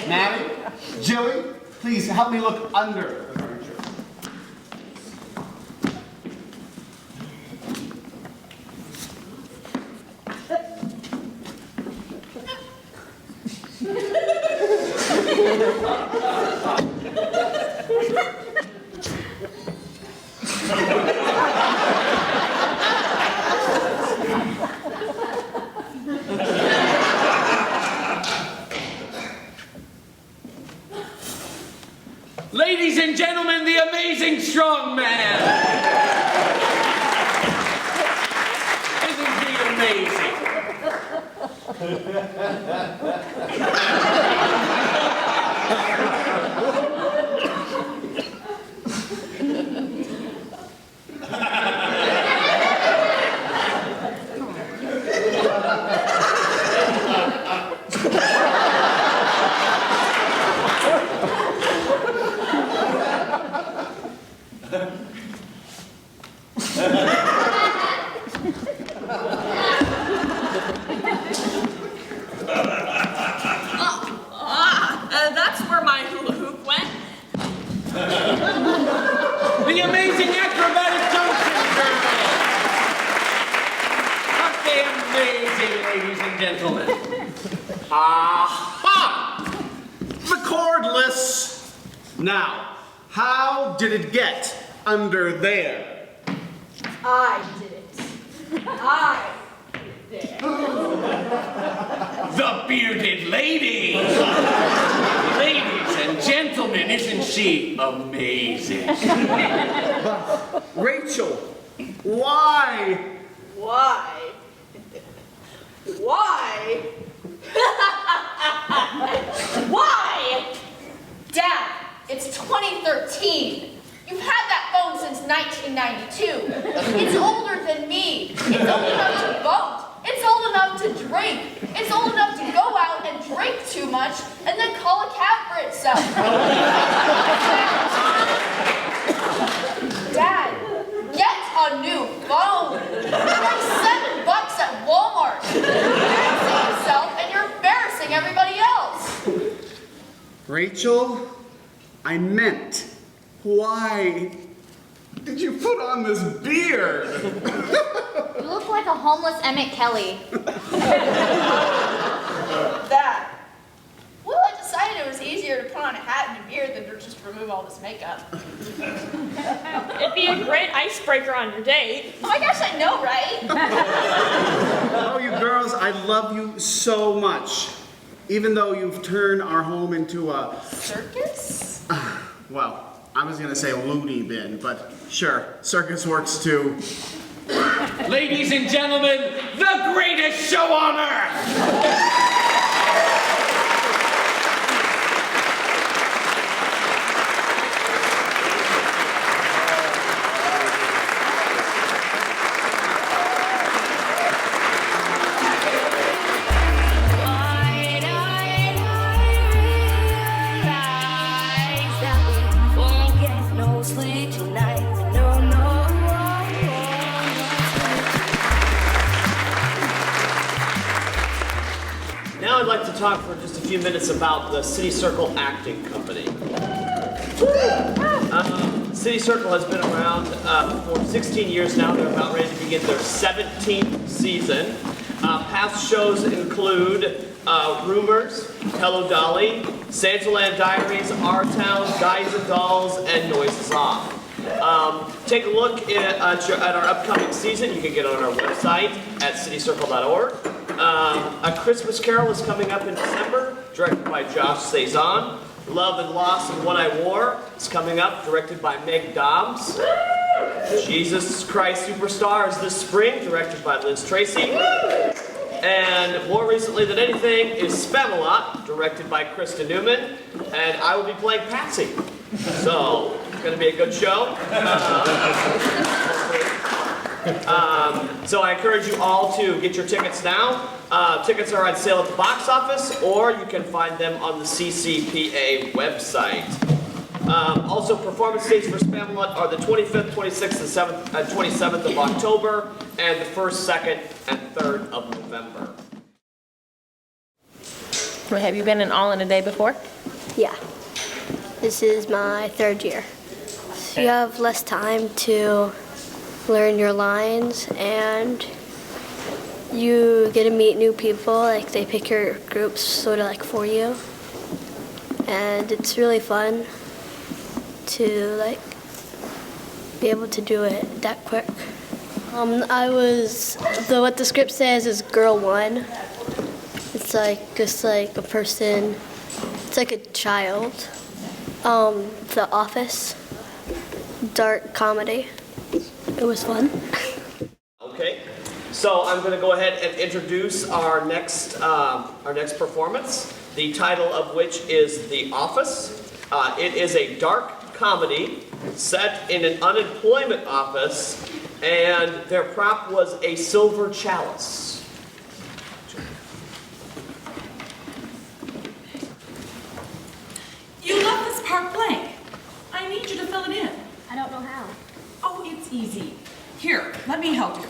Maddie, Jilly, please help me look under the furniture. Ladies and gentlemen, the amazing strongman! Isn't he amazing? Amazing, ladies and gentlemen. Aha! The cordless. Now, how did it get under there? I did it. I did it. The bearded lady. Ladies and gentlemen, isn't she amazing? Rachel, why? Why? Why? Why? Dad, it's 2013. You've had that phone since 1992. It's older than me. It's old enough to vote. It's old enough to drink. It's old enough to go out and drink too much and then call a cab for itself. Dad, get a new phone. It's like $7 at Walmart. You're embarrassing yourself and you're embarrassing everybody else. Rachel, I meant, why did you put on this beard? You look like a homeless Emmett Kelly. Dad, well, I decided it was easier to put on a hat and a beard than to just remove all this makeup. It'd be a great icebreaker on your date. Oh my gosh, I know, right? Oh, you girls, I love you so much. Even though you've turned our home into a... Circus? Well, I was gonna say a loony bin, but sure, circus works too. Ladies and gentlemen, the greatest show on earth! Now I'd like to talk for just a few minutes about the City Circle Acting Company. City Circle has been around for 16 years now. They're about ready to begin their 17th season. Past shows include Rumors, Hello Dolly, Santaland Diaries, Our Town, Guys and Dolls, and Noises Off. Take a look at our upcoming season. You can get on our website at citycircle.org. A Christmas Carol is coming up in December, directed by Josh Cezanne. Love and Loss and What I Wore is coming up, directed by Meg Dobbs. Jesus Christ Superstar is this spring, directed by Liz Tracy. And more recently than anything is Spamalot, directed by Krista Newman. And I will be playing Patsy. So, it's going to be a good show. So I encourage you all to get your tickets now. Tickets are on sale at the box office, or you can find them on the CCPA website. Also, performance dates for Spamalot are the 25th, 26th, and 27th of October, and the 1st, 2nd, and 3rd of November. Have you been in All in a Day before? Yeah. This is my 3rd year. So you have less time to learn your lines, and you get to meet new people. Like, they pick your groups sort of like for you, and it's really fun to like be able to do it that quick. What the script says is Girl 1. It's like just like a person. It's like a child. The Office, dark comedy. It was fun. Okay, so I'm going to go ahead and introduce our next performance, the title of which is The Office. It is a dark comedy set in an unemployment office, and their prop was a silver chalice. You left this part blank. I need you to fill it in. I don't know how. Oh, it's easy. Here, let me help you.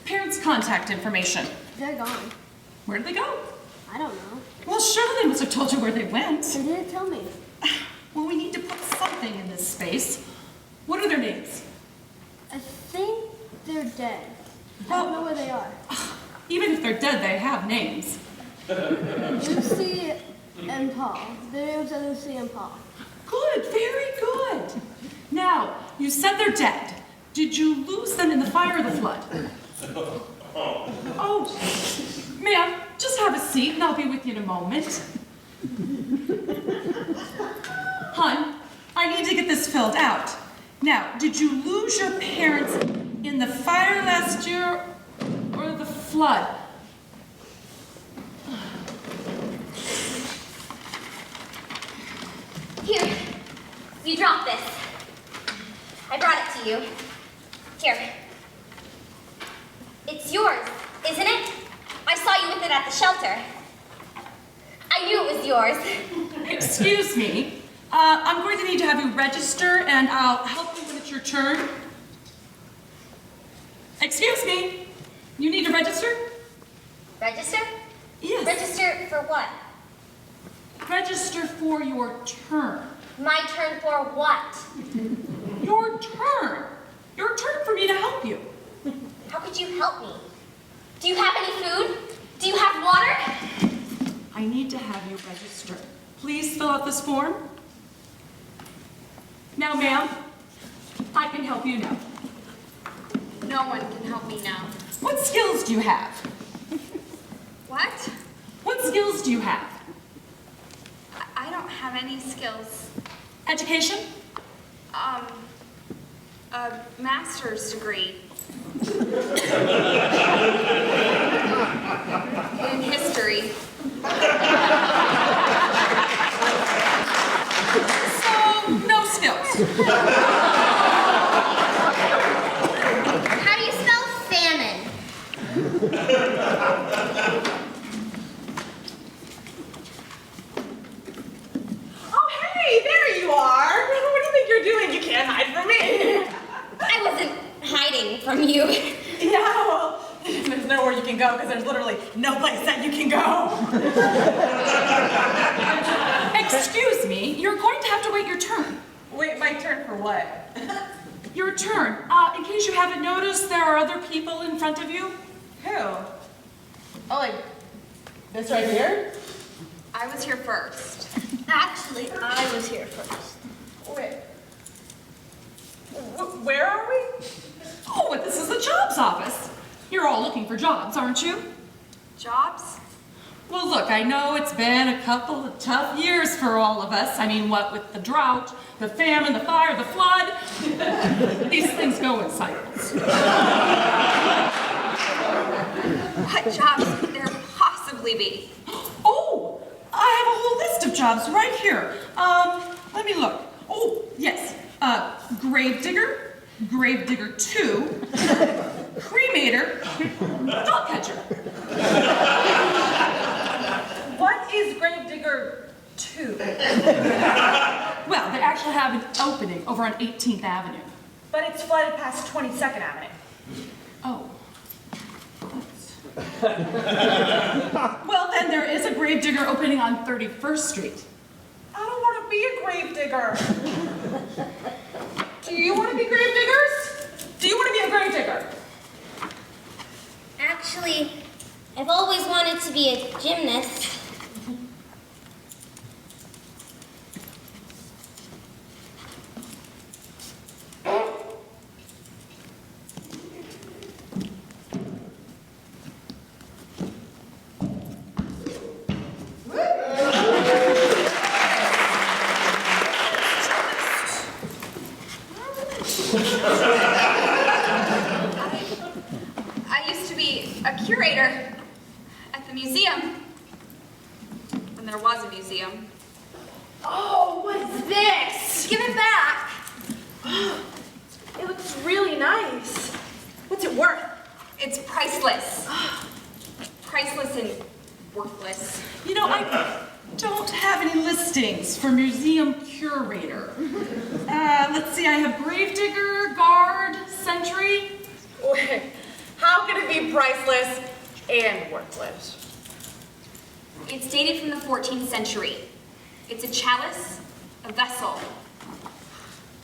Parents' contact information. They're gone. Where did they go? I don't know. Well, surely they must have told you where they went. They didn't tell me. Well, we need to put something in this space. What are their names? I think they're dead. I don't know where they are. Even if they're dead, they have names. Lucy and Paul. Their names are Lucy and Paul. Good, very good. Now, you said they're dead. Did you lose them in the fire or the flood? Oh, ma'am, just have a seat and I'll be with you in a moment. Hun, I need to get this filled out. Now, did you lose your parents in the fire last year or the flood? Here, you dropped this. I brought it to you. Here. It's yours, isn't it? I saw you with it at the shelter. I knew it was yours. Excuse me. I'm going to need to have you register and I'll help you when it's your turn. Excuse me. You need to register? Register? Yes. Register for what? Register for your turn. My turn for what? Your turn. Your turn for me to help you. How could you help me? Do you have any food? Do you have water? I need to have you register. Please fill out this form. Now, ma'am, I can help you now. No one can help me now. What skills do you have? What? What skills do you have? I don't have any skills. Education? A master's degree. In history. So, no skills. How do you spell salmon? Oh, hey, there you are. What do you think you're doing? You can't hide from me. I wasn't hiding from you. Yeah, well, there's nowhere you can go because there's literally no place that you can go. Excuse me, you're going to have to wait your turn. Wait, my turn for what? Your turn. In case you haven't noticed, there are other people in front of you. Who? Oh, like this right here? I was here first. Actually, I was here first. Wait. Where are we? Oh, but this is the jobs office. You're all looking for jobs, aren't you? Jobs? Well, look, I know it's been a couple of tough years for all of us. I mean, what with the drought, the famine, the fire, the flood. These things go in cycles. What jobs could there possibly be? Oh, I have a whole list of jobs right here. Let me look. Oh, yes. Gravedigger, Gravedigger 2, cremator, dog catcher. What is Gravedigger 2? Well, they actually have an opening over on 18th Avenue. But it's flooded past 22nd Avenue. Oh. Well, then there is a gravedigger opening on 31st Street. I don't want to be a gravedigger. Do you want to be gravediggers? Do you want to be a gravedigger? Actually, I've always wanted to be a gymnast. I used to be a curator at the museum. When there was a museum. Oh, what's this? Give it back. It looks really nice. What's it worth? It's priceless. Priceless and worthless. You know, I don't have any listings for museum curator. Let's see, I have gravedigger, guard, sentry. Wait, how can it be priceless and worthless? It's dated from the 14th century. It's a chalice, a vessel.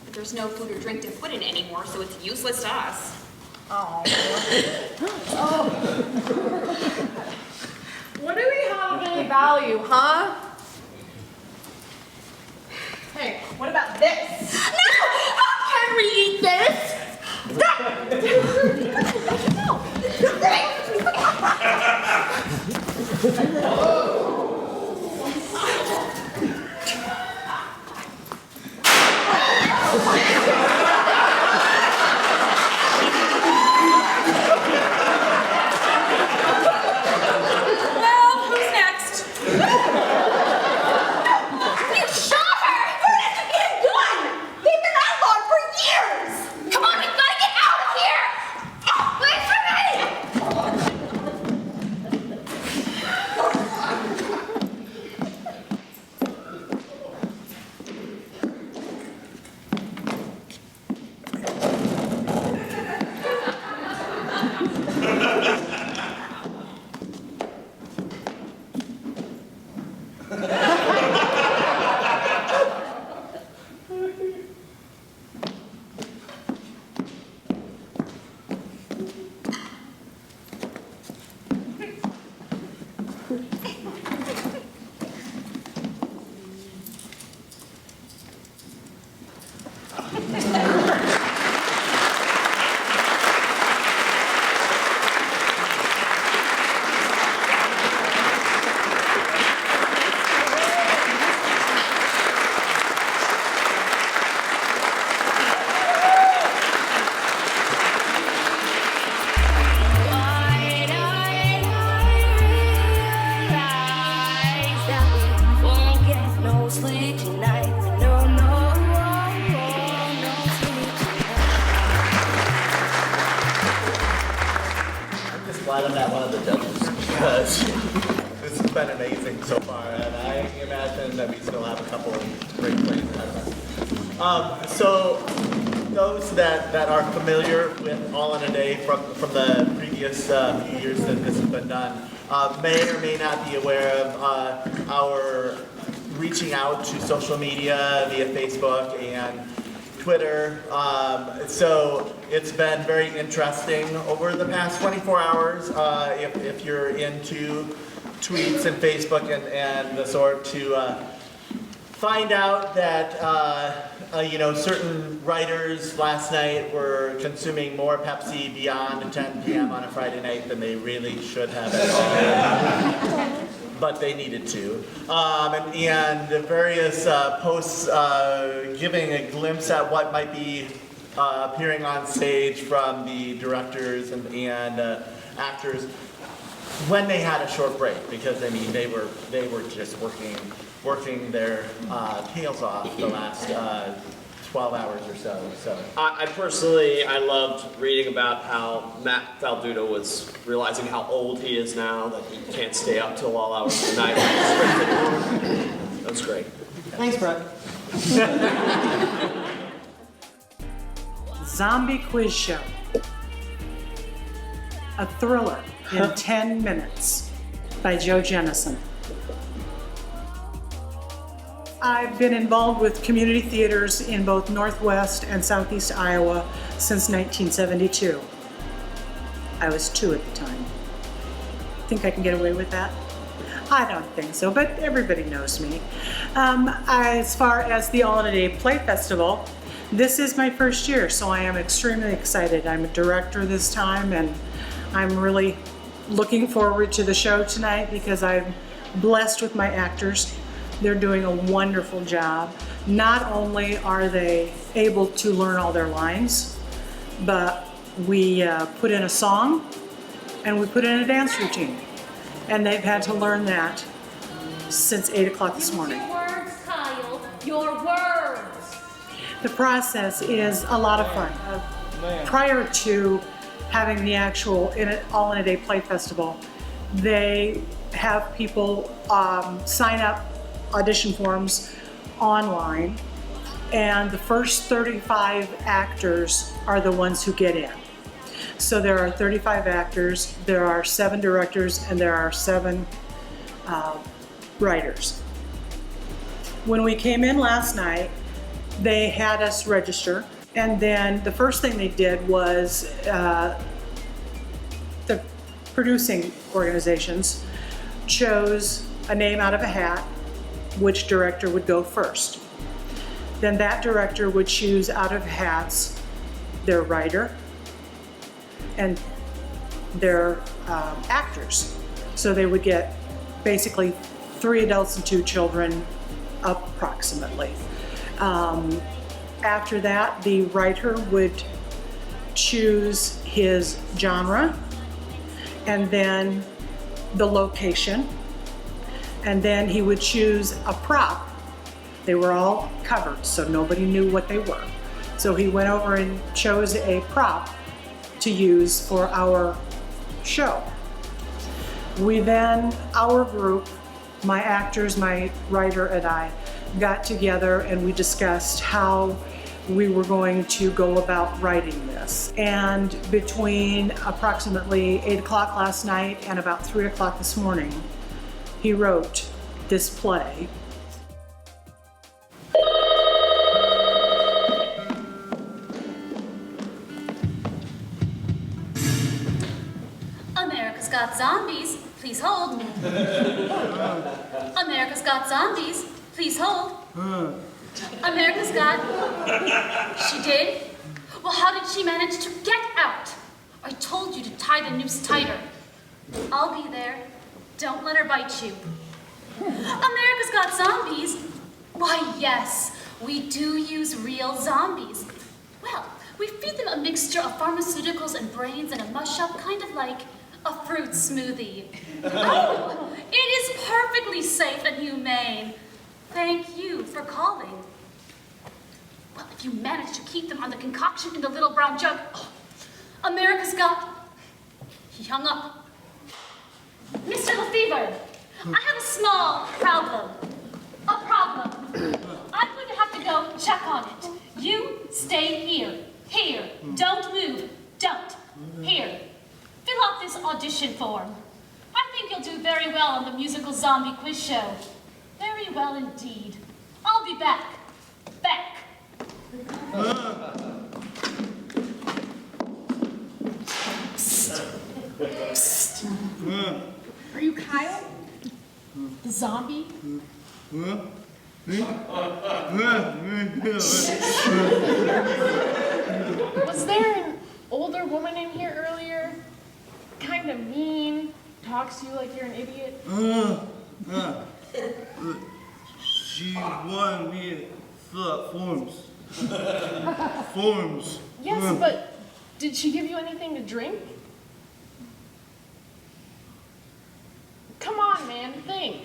But there's no food or drink to put in it anymore, so it's useless to us. Oh. value, huh? Hey, what about this? No! How can we eat this? Well, who's next? You shot her! Where did you get a gun? They've been outlawed for years! Come on, we've got to get out of here! Wait for me! Glad I'm not one of the judges because this has been amazing so far, and I imagine that we still have a couple of great plays ahead of us. So those that are familiar with All in a Day from the previous few years that this has been done may or may not be aware of our reaching out to social media via Facebook and Twitter. So it's been very interesting over the past 24 hours, if you're into tweets and Facebook and the sort, to find out that certain writers last night were consuming more Pepsi beyond 10 p.m. on a Friday night than they really should have at all. But they needed to. And various posts giving a glimpse at what might be appearing on stage from the directors and actors when they had a short break, because I mean they were just working their tails off the last 12 hours or so. I personally loved reading about how Matt Falduta was realizing how old he is now, that he can't stay up till all hours of the night. That was great. Thanks, Brett. Zombie Quiz Show. A thriller in 10 minutes by Joe Jennison. I've been involved with community theaters in both Northwest and Southeast Iowa since 1972. I was 2 at the time. Think I can get away with that? I don't think so, but everybody knows me. As far as the All in a Day Play Festival, this is my first year, so I am extremely excited. I'm a director this time, and I'm really looking forward to the show tonight because I'm blessed with my actors. They're doing a wonderful job. Not only are they able to learn all their lines, but we put in a song and we put in a dance routine. And they've had to learn that since 8 o'clock this morning. Your words, Kyle. Your words. The process is a lot of fun. Prior to having the actual All in a Day Play Festival, they have people sign up audition forms online, and the first 35 actors are the ones who get in. So there are 35 actors, there are 7 directors, and there are 7 writers. When we came in last night, they had us register, and then the first thing they did was the producing organizations chose a name out of a hat, which director would go first. Then that director would choose out of hats their writer and their actors. So they would get basically 3 adults and 2 children approximately. After that, the writer would choose his genre and then the location, and then he would choose a prop. They were all covered, so nobody knew what they were. So he went over and chose a prop to use for our show. We then, our group, my actors, my writer, and I got together and we discussed how we were going to go about writing this. And between approximately 8 o'clock last night and about 3 o'clock this morning, he wrote this play. America's Got Zombies, please hold. America's Got Zombies, please hold. America's Got... She did? Well, how did she manage to get out? I told you to tie the noose tighter. I'll be there. Don't let her bite you. America's Got Zombies? Why, yes, we do use real zombies. Well, we feed them a mixture of pharmaceuticals and brains in a mush-up, kind of like a fruit smoothie. Oh, it is perfectly safe and humane. Thank you for calling. Well, if you manage to keep them on the concoction in the little brown jug, America's Got... He hung up. Mr. Lefevre, I have a small problem. A problem. I'm going to have to go check on it. You stay here. Here. Don't move. Don't. Here. Fill out this audition form. I think you'll do very well on the musical zombie quiz show. Very well indeed. I'll be back. Back. Psst. Psst. Are you Kyle? The zombie? Was there an older woman in here earlier? Kind of mean, talks to you like you're an idiot? She wanted me to fill out forms. Forms. Yes, but did she give you anything to drink? Come on, man, think.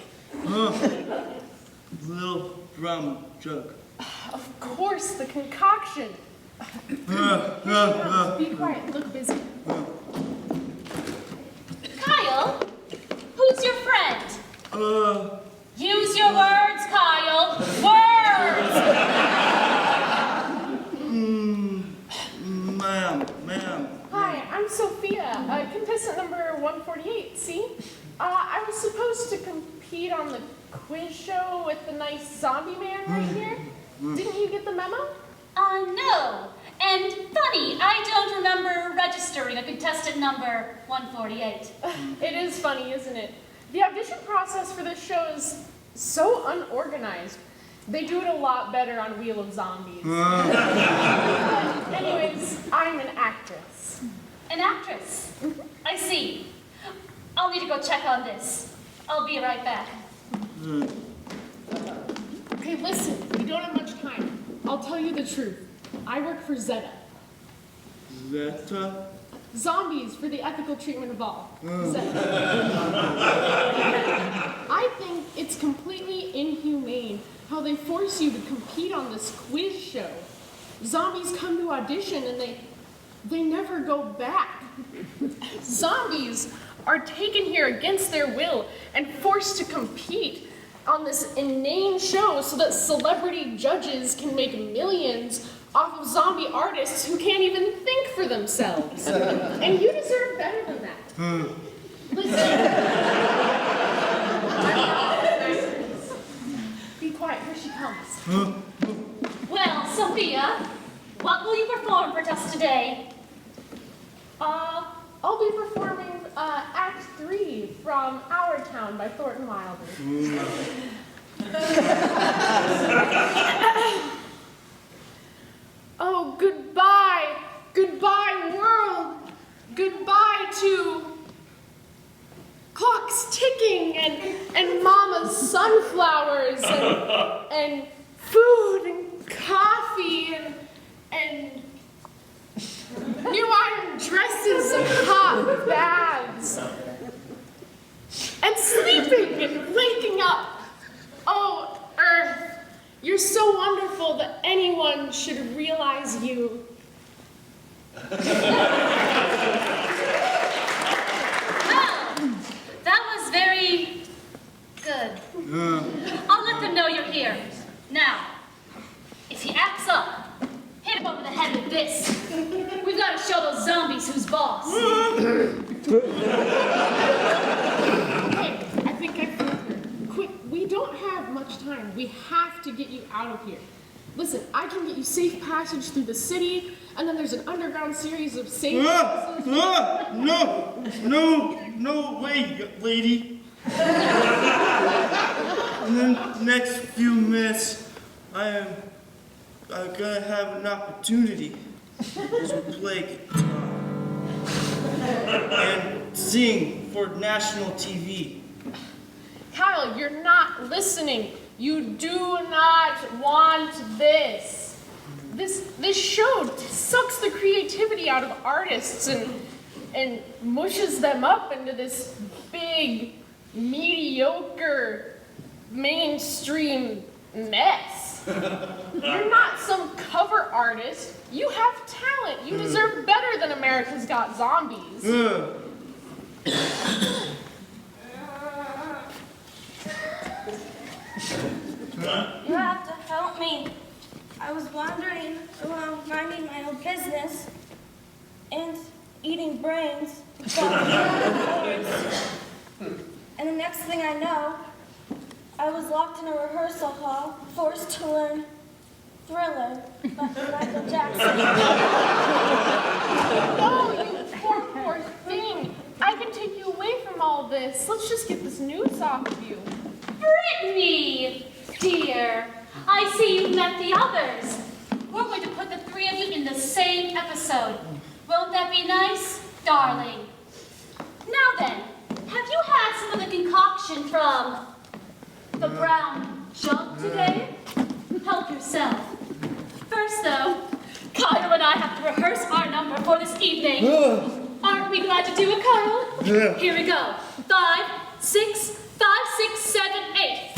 Little brown jug. Of course, the concoction. Be quiet, look busy. Kyle, who's your friend? Use your words, Kyle. Words! Ma'am. Hi, I'm Sophia, contestant number 148, see? I was supposed to compete on the quiz show with the nice zombie man right here. Didn't you get the memo? No. And funny, I don't remember registering a contestant number 148. It is funny, isn't it? The audition process for this show is so unorganized. They do it a lot better on Wheel of Zombies. Anyways, I'm an actress. An actress? I see. I'll need to go check on this. I'll be right back. Okay, listen, we don't have much time. I'll tell you the truth. I work for Zeta. Zeta? Zombies for the ethical treatment of all. Zeta. I think it's completely inhumane how they force you to compete on this quiz show. Zombies come to audition and they never go back. Zombies are taken here against their will and forced to compete on this inane show so that celebrity judges can make millions off of zombie artists who can't even think for themselves. And you deserve better than that. Listen. Be quiet, here she comes. Well, Sophia, what will you perform for us today? I'll be performing Act 3 from Our Town by Thornton Wilder. Oh, goodbye, goodbye world, goodbye to clocks ticking and mama's sunflowers and food and coffee and new iron dresses and hot baths and sleeping and waking up. Oh, Earth, you're so wonderful that anyone should realize you. That was very good. I'll let them know you're here. Now, if he acts up, hit him over the head with this. We've got to show those zombies who's boss. Hey, I think I found her. Quick, we don't have much time. We have to get you out of here. Listen, I can get you safe passage through the city, and then there's an underground series of safe passes. No way, lady. In the next few minutes, I'm gonna have an opportunity to play guitar and sing for national TV. Kyle, you're not listening. You do not want this. This show sucks the creativity out of artists and mushes them up into this big, mediocre, mainstream mess. You're not some cover artist. You have talent. You deserve better than America's Got Zombies. You have to help me. I was wandering around minding my own business and eating brains. And the next thing I know, I was locked in a rehearsal hall, forced to learn Thriller by Michael Jackson. No, you poor thing. I can take you away from all this. Let's just get this news off of you. Brittany, dear, I see you met the others. We're going to put the three of you in the same episode. Won't that be nice, darling? Now then, have you had some of the concoction from the brown jug today? Help yourself. First, though, Kyle and I have to rehearse our number for this evening. Aren't we glad to do it, Kyle? Yeah. Here we go. 5, 6, 5, 6, 7, 8.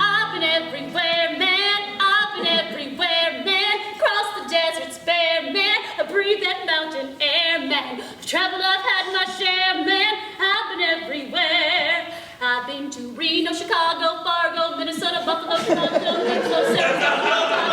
I've been everywhere, man. I've been everywhere, man. Cross the deserts bare, man. I breathe that mountain air, man. I've traveled, I've had my share, man. I've been everywhere. I've been to Reno, Chicago, Fargo, Minnesota, Buffalo, Toronto, Mexico, Sarasota,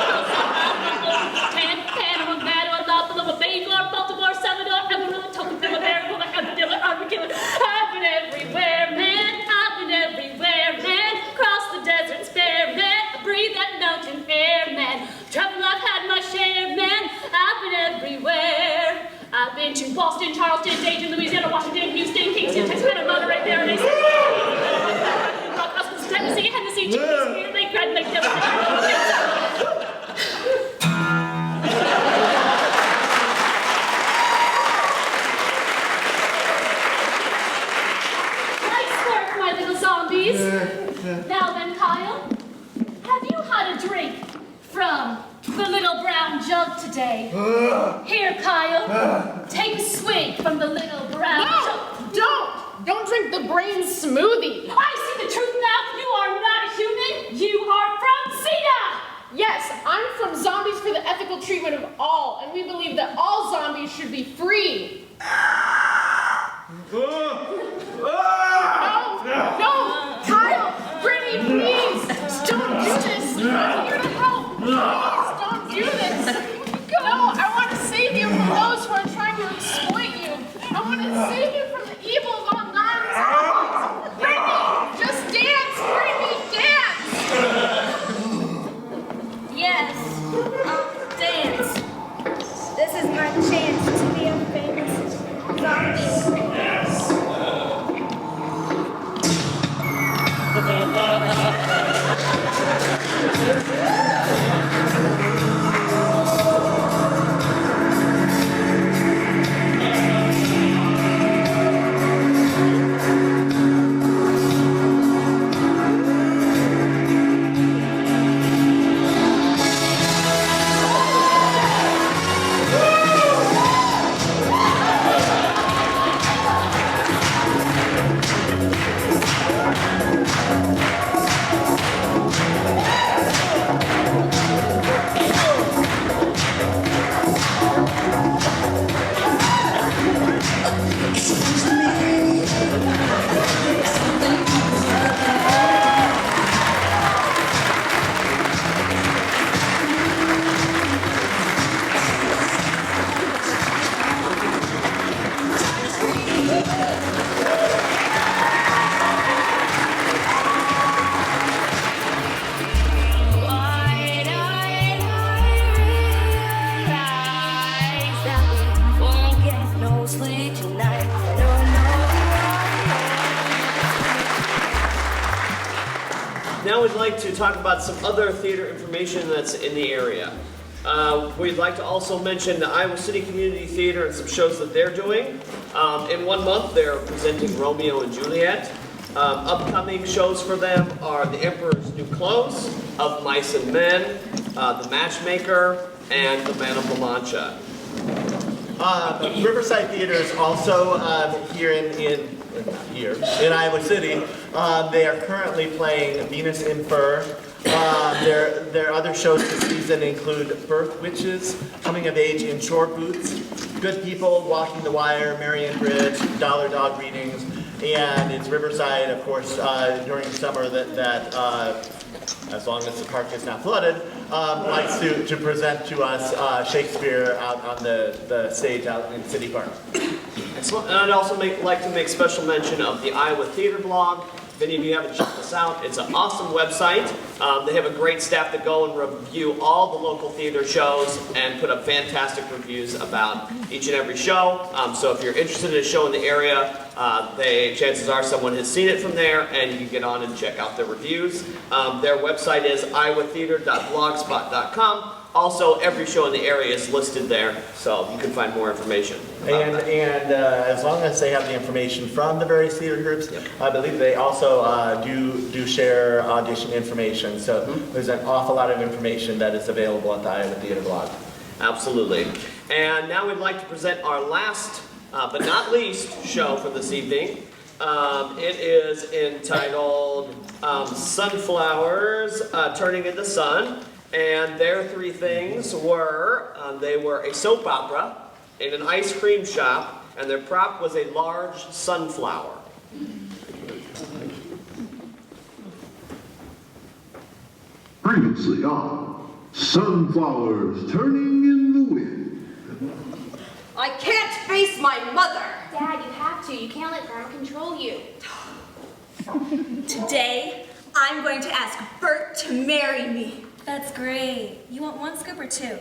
Panama, Manitoba, Buffalo, Bangor, Baltimore, Salvador, Amarillo, Tocqueville, Maryville, Armadillo, Armageddon. I've been everywhere, man. I've been everywhere, man. Cross the deserts bare, man. I breathe that mountain air, man. Travel, I've had my share, man. I've been everywhere. I've been to Boston, Charleston, Dayton, Louisiana, Washington, Houston, Kingston, Texas, Monterey, Maryland, Rock House, Tennessee, Hennessy, Chiefs, Clear Lake, Grand Lake, Nice work, my little zombies. Now then, Kyle, have you had a drink from the little brown jug today? Here, Kyle, take a swig from the little brown jug. Don't drink the brain smoothie. I see the truth now. You are not a human. You are from Cena. Yes, I'm from Zombies for the Ethical Treatment of All, and we believe that all zombies should be free. No, Kyle, Brittany, please, don't do this. I'm here to help. Please, don't do this. No, I want to save you from those who are trying to exploit you. I want to save you from the evil of online zombies. Brittany, just dance, Brittany, dance. Yes, I'll dance. This is my chance to be a famous zombie. Yes. Now we'd like to talk about some other theater information that's in the area. We'd like to also mention the Iowa City Community Theater and some shows that they're doing. In 1 month, they're presenting Romeo and Juliet. Upcoming shows for them are The Emperor's New Clothes, Of Mice and Men, The Matchmaker, and The Man of La Mancha. Riverside Theater is also here in Iowa City. They are currently playing Venus in Fur. Their other shows this season include Birth Witches, Coming of Age in Short Boots, Good People, Walking the Wire, Marion Bridge, Dollar Dog Readings, and it's Riverside, of course, during summer that as long as the park is not flooded, likes to present to us Shakespeare out on the stage out in City Park. Excellent. And I'd also like to make special mention of the Iowa Theater blog. If any of you haven't checked this out, it's an awesome website. They have a great staff that go and review all the local theater shows and put up fantastic reviews about each and every show. So if you're interested in a show in the area, chances are someone has seen it from there, and you can get on and check out their reviews. Their website is iowatheater.blogspot.com. Also, every show in the area is listed there, so you can find more information. And as long as they have the information from the various theater groups, I believe they also do share audition information. So there's an awful lot of information that is available at the Iowa Theater blog. Absolutely. And now we'd like to present our last, but not least, show for this evening. It is entitled Sunflowers Turning into Sun. And their three things were, they were a soap opera in an ice cream shop, and their prop was a large sunflower. Previously on Sunflowers Turning in the Wind. I can't face my mother. Dad, you have to. You can't let Grandma control you. Today, I'm going to ask Bert to marry me. That's great. You want one scoop or two?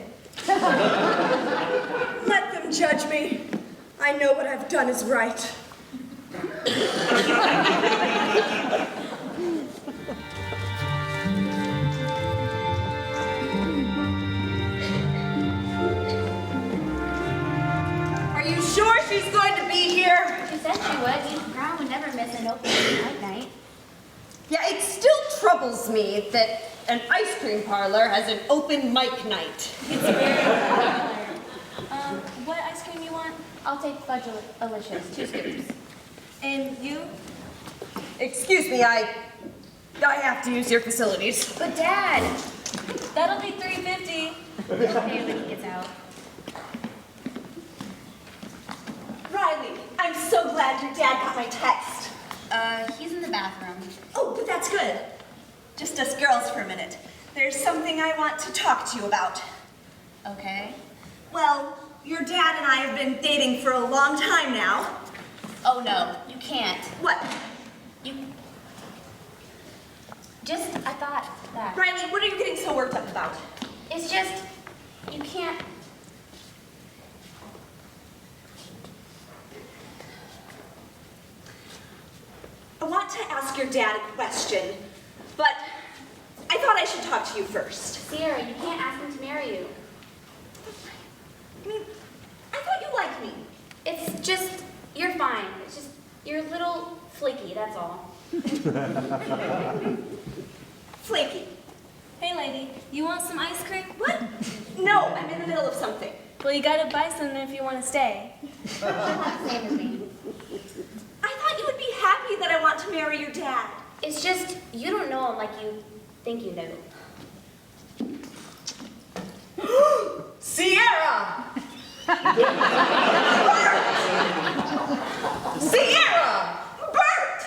Let them judge me. I know what I've done is right. Are you sure she's going to be here? She said she would. Grandma would never miss an open night night. Yeah, it still troubles me that an ice cream parlor has an open mic night. It's very popular. What ice cream you want? I'll take Fudge-alicious, 2 scoops. And you? Excuse me, I have to use your facilities. But Dad! That'll be $3.50. Okay, when he gets out. Riley, I'm so glad your dad got my text. He's in the bathroom. Oh, but that's good. Just us girls for a minute. There's something I want to talk to you about. Okay. Well, your dad and I have been dating for a long time now. Oh no, you can't. What? I thought that. Riley, what are you getting so worked up about? It's just, you can't. I want to ask your dad a question, but I thought I should talk to you first. Sierra, you can't ask him to marry you. I mean, I thought you liked me. It's just, you're fine. It's just, you're a little flaky, that's all. Flaky. Hey, lady, you want some ice cream? What? No, I'm in the middle of something. Well, you gotta buy some if you want to stay. Same as me. I thought you would be happy that I want to marry your dad. It's just, you don't know him like you think you do. Sierra! Bert! Sierra! Bert!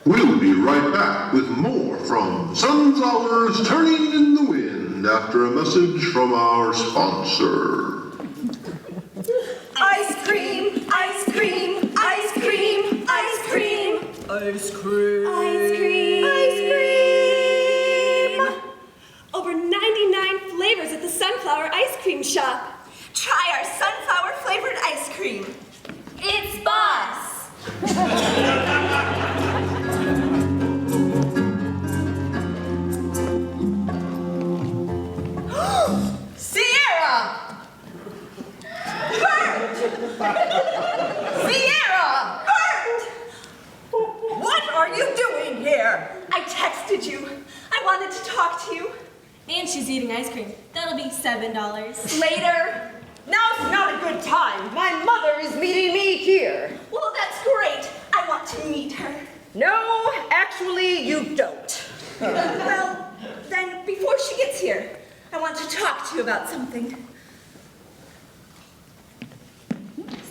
We'll be right back with more from Sunflowers Turning in the Wind after a message from our sponsor. Ice cream, ice cream, ice cream, ice cream. Ice cream. Ice cream. Ice cream. Over 99 flavors at the Sunflower Ice Cream Shop. Try our sunflower flavored ice cream. It's Boss! Sierra! Bert! What are you doing here? I texted you. I wanted to talk to you. And she's eating ice cream. That'll be $7. Later. Now's not a good time. My mother is meeting me here. Well, that's great. I want to meet her. No, actually, you don't. Well, then before she gets here, I want to talk to you about something.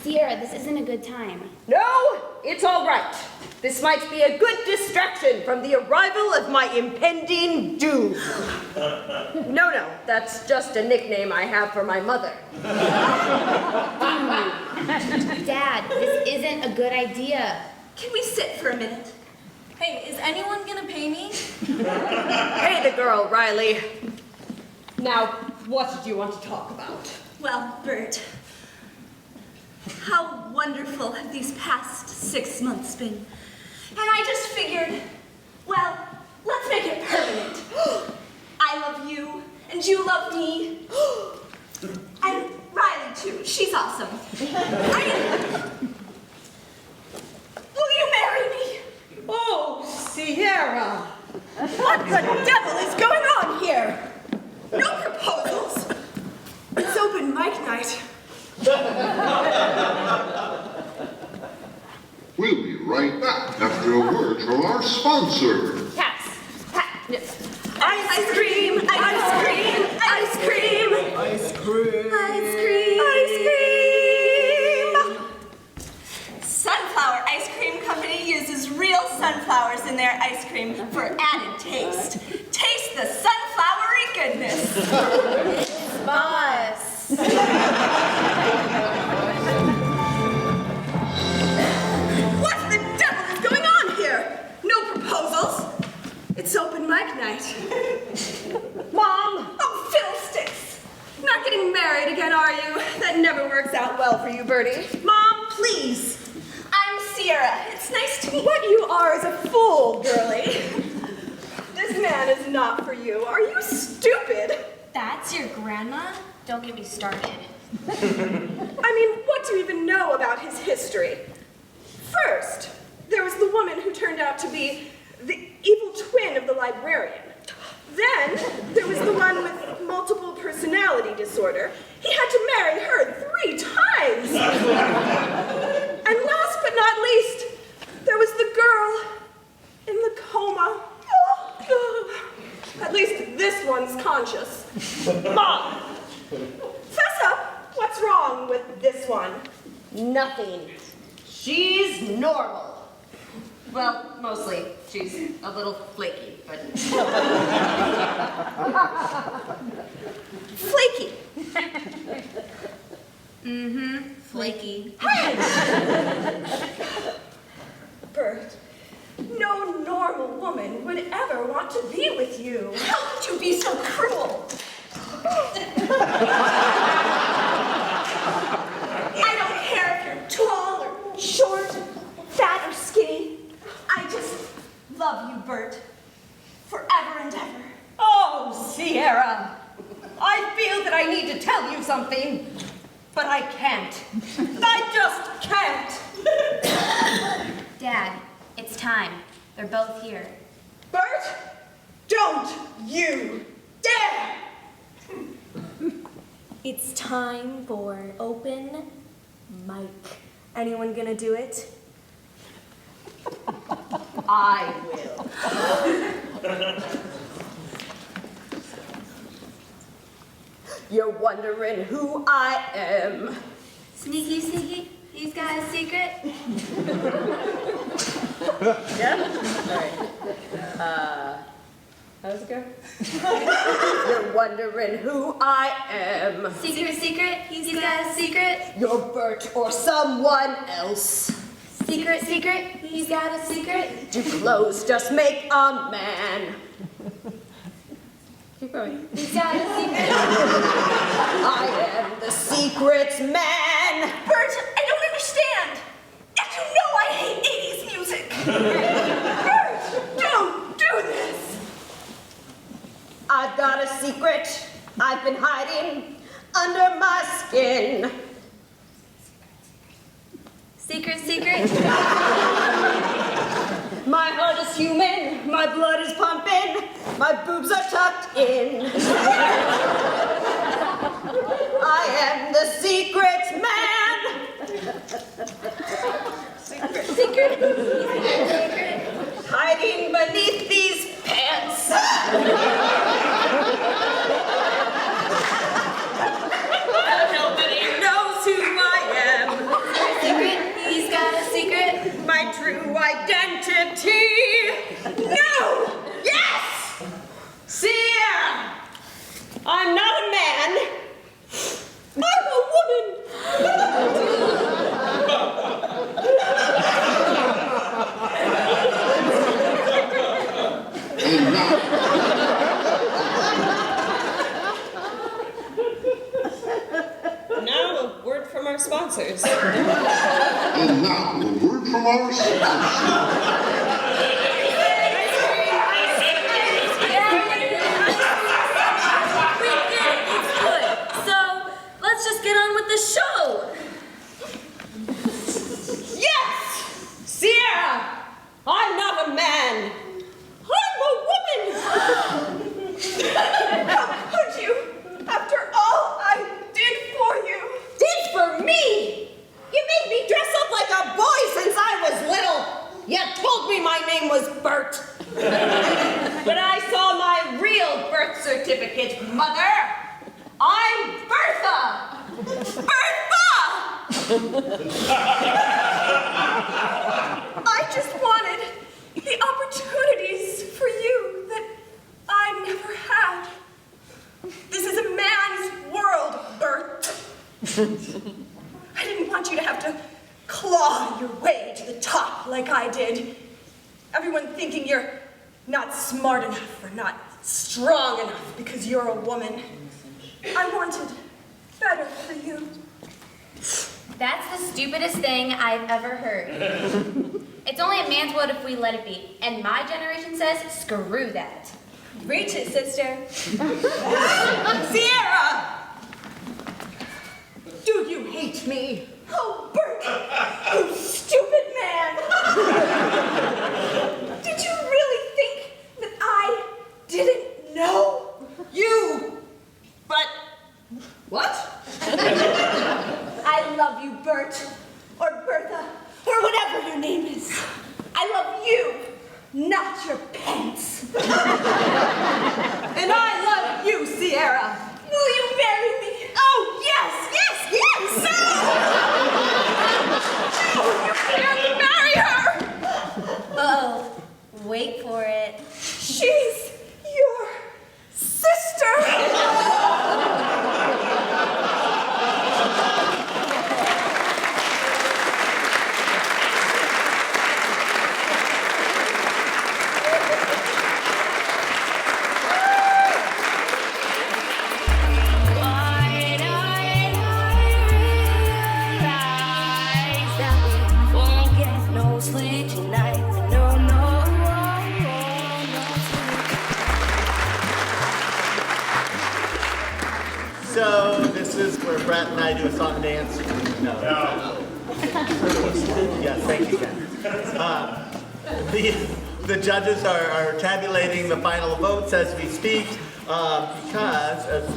Sierra, this isn't a good time. No, it's all right. This might be a good distraction from the arrival of my impending doom. No, that's just a nickname I have for my mother. Dad, this isn't a good idea. Can we sit for a minute? Hey, is anyone gonna pay me? Hey, the girl, Riley. Now, what did you want to talk about? Well, Bert, how wonderful have these past 6 months been? And I just figured, well, let's make it permanent. I love you, and you love me. And Riley, too. She's awesome. Will you marry me? Oh, Sierra! What the devil is going on here? No proposals. It's open mic night. We'll be right back after a word from our sponsor. Pass. Ice cream, ice cream, ice cream. Ice cream. Ice cream. Ice cream. Sunflower Ice Cream Company uses real sunflowers in their ice cream for added taste. Taste the sunflowery goodness. It's us. What the devil is going on here? No proposals. It's open mic night. Mom! Oh, fiddlesticks. Not getting married again, are you? That never works out well for you, Bertie. Mom, please. I'm Sierra. It's nice to meet you. What you are is a fool, girlie. This man is not for you. Are you stupid? That's your grandma? Don't get me started. I mean, what do you even know about his history? First, there was the woman who turned out to be the evil twin of the librarian. Then, there was the one with multiple personality disorder. He had to marry her 3 times. And last but not least, there was the girl in the coma. At least this one's conscious. Mom, fess up. What's wrong with this one? Nothing. She's normal. Well, mostly. She's a little flaky, but... Flaky. Flaky. Bert, no normal woman would ever want to be with you. How could you be so cruel? I don't care if you're tall or short, fat or skinny. I just love you, Bert. Forever and ever. Oh, Sierra! I feel that I need to tell you something, but I can't. I just can't! Dad, it's time. They're both here. Bert, don't you dare! It's time for open mic. Anyone gonna do it? I will. You're wondering who I am. Sneaky, sneaky. He's got a secret. Yeah? All right. How's it go? You're wondering who I am. Secret, secret. He's got a secret. You're Bert or someone else. Secret, secret. He's got a secret. Do clothes just make a man? Keep going. He's got a secret. I am the secret man. Bert, I don't understand. And you know I hate 80s music. Bert, don't do this. I've got a secret I've been hiding under my skin. Secret, secret. My heart is human, my blood is pumping, my boobs are tucked in. I am the secret man. Secret, secret, secret. Hiding beneath these pants. Nobody knows who I am. Secret, he's got a secret. My true identity. No! Yes! Sierra! I'm not a man. I'm a woman. Now a word from our sponsors. And now, a word from our Let's just get on with the show. Yes! Sierra! I'm not a man. I'm a woman. How could you? After all I did for you. Did for me? You made me dress up like a boy since I was little. You told me my name was Bert. But I saw my real birth certificate, Mother. I'm Bertha! Bertha! I just wanted the opportunities for you that I never had. This is a man's world, Bert. I didn't want you to have to claw your way to the top like I did. Everyone thinking you're not smart enough or not strong enough because you're a woman. I wanted better for you. That's the stupidest thing I've ever heard. It's only a man's world if we let it be. And my generation says, screw that. Reach it, sister. Sierra! Do you hate me? Oh, Bert, you stupid man! Did you really think that I didn't know? You! But... what? I love you, Bert, or Bertha, or whatever your name is. I love you, not your pants. And I love you, Sierra. Will you marry me? Oh, yes, yes, yes! No, you can't marry her! Uh-oh. Wait for it. She's your sister! So this is where Brett and I do a song and dance. No. Yes, thank you, Ken. The judges are tabulating the final votes as we speak because, as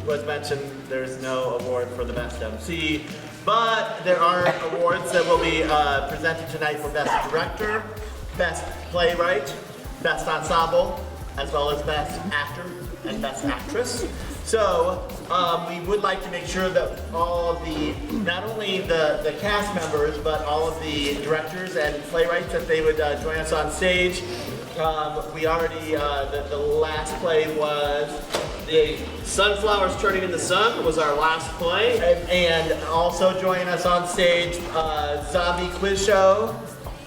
was mentioned, there's no award for the best MC, but there are awards that will be presented tonight for Best Director, Best Playwright, Best Ensemble, as well as Best Actor and Best Actress. So we would like to make sure that all of the, not only the cast members, but all of the directors and playwrights, that they would join us on stage. We already, the last play was The Sunflowers Turning in the Sun was our last play. And also join us on stage, Zombie Quiz Show.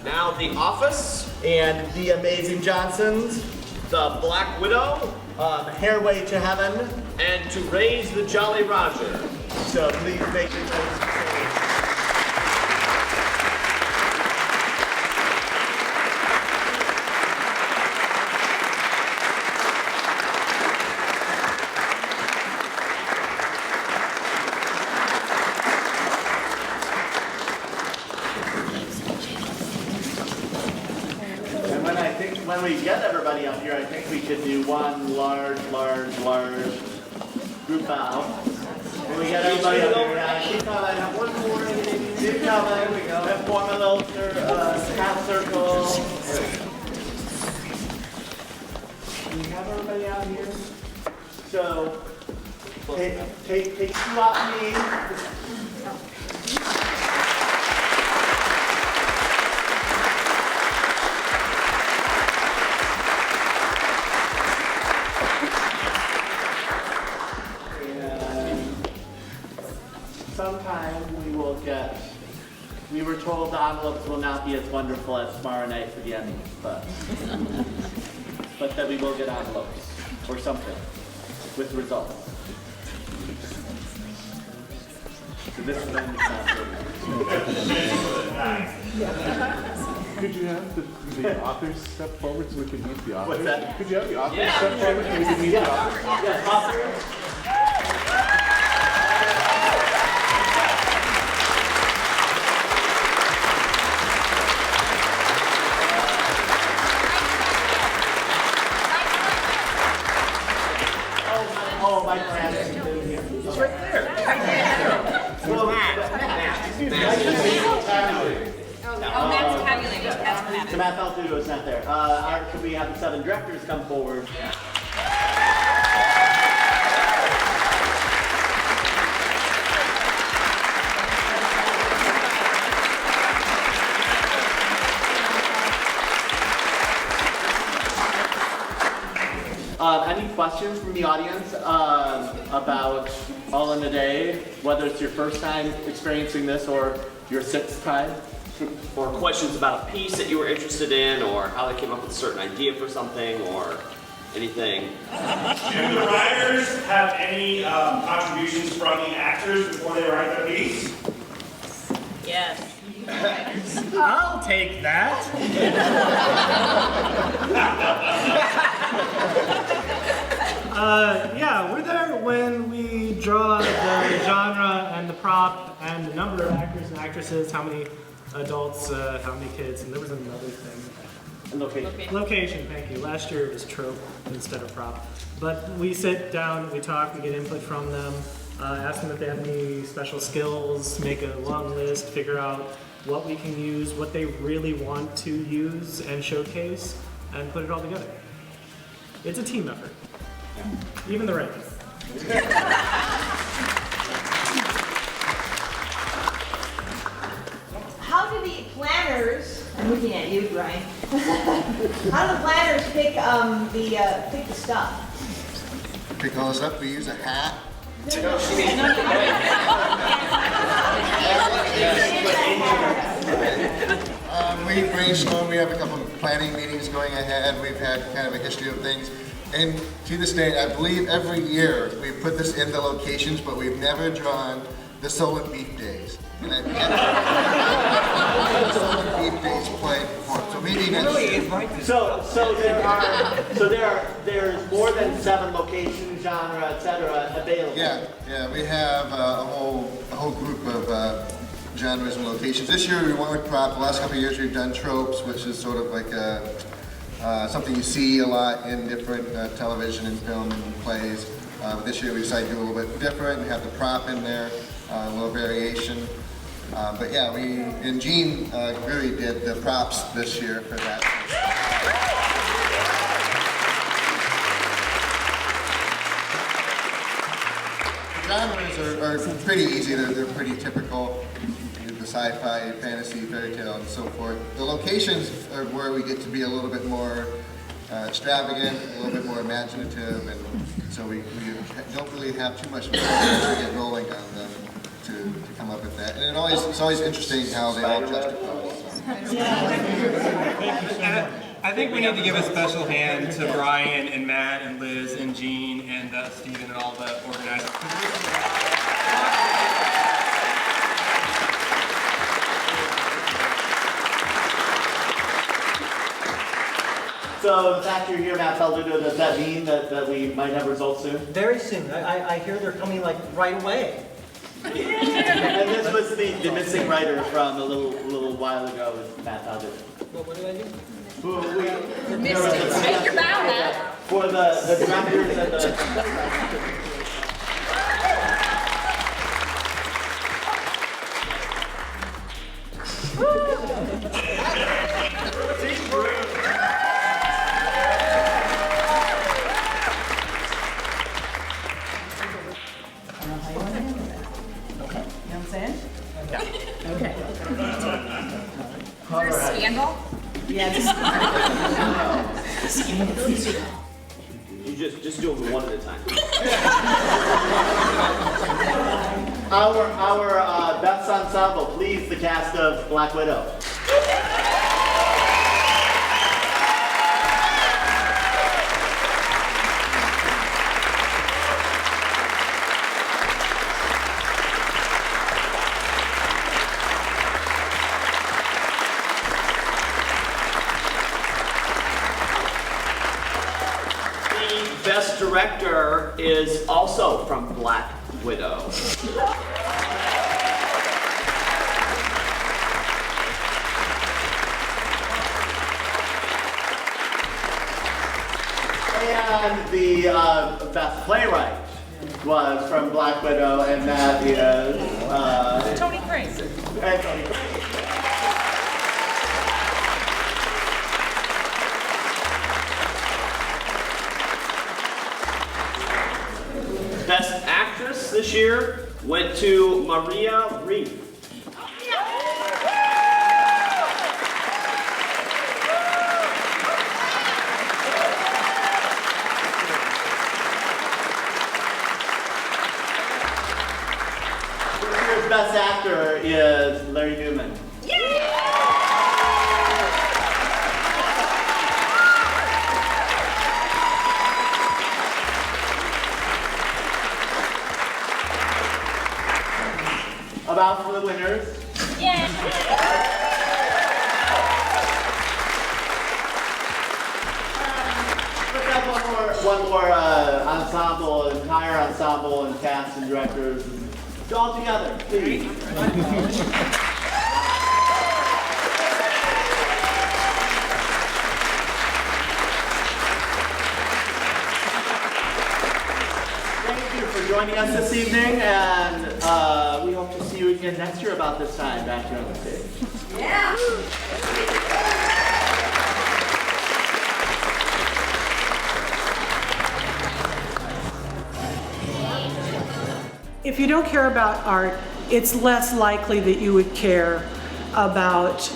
Now The Office. And The Amazing Johnsons. The Black Widow. Hairway to Heaven. And To Raise the Jolly Roger. So please make your notes. when we get everybody up here, I think we could do one large group bow. When we get everybody up here, keep coming. One more. Keep coming. We go. And form a little half circle. Can we have everybody out here? So, take two off me. Sometime we were told the envelopes will not be as wonderful as tomorrow night for the Emmys, but that we will get envelopes or something with results. So this is not Could you have the authors step forward so we can meet the authors? What's that? Could you have the authors step forward so we can meet the authors? Yes, authors. Oh, my friend. It's right there. Well, Matt's tabulating. So Matt Faltudo is not there. Could we have the 7 directors come forward? Any questions from the audience about All in a Day, whether it's your first time experiencing this or your 6th time? Or questions about a piece that you were interested in, or how they came up with a certain idea for something, or anything. Do the writers have any contributions from the actors before they write their piece? Yes. I'll take that. Yeah, we're there when we draw the genre and the prop and the number of actors and actresses, how many adults, how many kids, and there was another thing. And location. Location, thank you. Last year it was trope instead of prop. But we sit down, we talk, we get input from them, ask them if they have any special skills, make a long list, figure out what we can use, what they really want to use and showcase, and put it all together. It's a team effort. Even the writers. How do the planners, I'm looking at you, Brian, how do the planners pick the stuff? Pick all this up, we use a hat. We brainstorm, we have a couple of planning meetings going ahead, we've had kind of a history of things. And to this day, I believe every year we put this in the locations, but we've never drawn the soul and beef days. And I've the soul and beef days played before. So maybe next year. There's more than 7 locations, genre, etc. available. Yeah, we have a whole group of genres and locations. This year we went with prop. The last couple of years we've done tropes, which is sort of like something you see a lot in different television and film and plays. But this year we decided to do a little bit different and have the prop in there, a little variation. But yeah, Gene really did the props this year for that. Genres are pretty easy, they're pretty typical. The sci-fi, fantasy, fairy tale, and so forth. The locations are where we get to be a little bit more extravagant, a little bit more imaginative, and so we don't really have too much time to get rolling on them to come up with that. And it's always interesting how they all justify. I think we need to give a special hand to Brian and Matt and Liz and Gene and Steven and all the organizers. So the fact you're here, Matt Faltudo, does that mean that we might have results soon? Very soon. I hear they're coming like right away. And this was the missing writer from a little while ago, was Matt Faltudo. What did I do? Make your bow, Matt. For the directors and the... Is there a scandal? You just do them one at a time. Our best ensemble, please, the cast of Black Widow. Best director is also from Black Widow. And the best playwright was from Black Widow, and that is Tony Crane. And Tony Crane. Best actress this year went to Maria Reeve. This year's best actor is Larry Newman. About for the winners. Yeah. Let's have one more ensemble, entire ensemble, and cast and directors. Go all together, please. Thank you for joining us this evening, and we hope to see you again next year about this time back here on the stage. Yeah. If you don't care about art, it's less likely that you would care about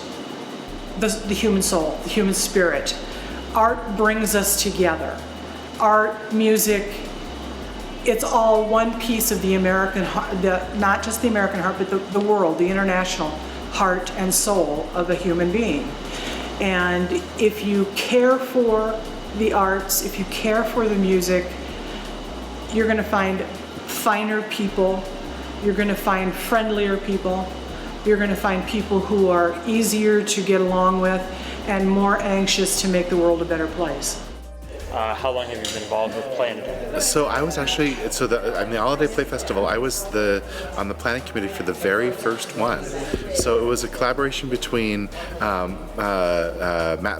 the human soul, the human spirit. Art brings us together. Art, music, it's all one piece of the American heart, not just the American heart, but the world, the international heart and soul of a human being. And if you care for the arts, if you care for the music, you're going to find finer people, you're going to find friendlier people, you're going to find people who are easier to get along with and more anxious to make the world a better place. How long have you been involved with Plan? So I was actually, the Holiday Play Festival, I was on the planning committee for the very first one. So it was a collaboration between Matt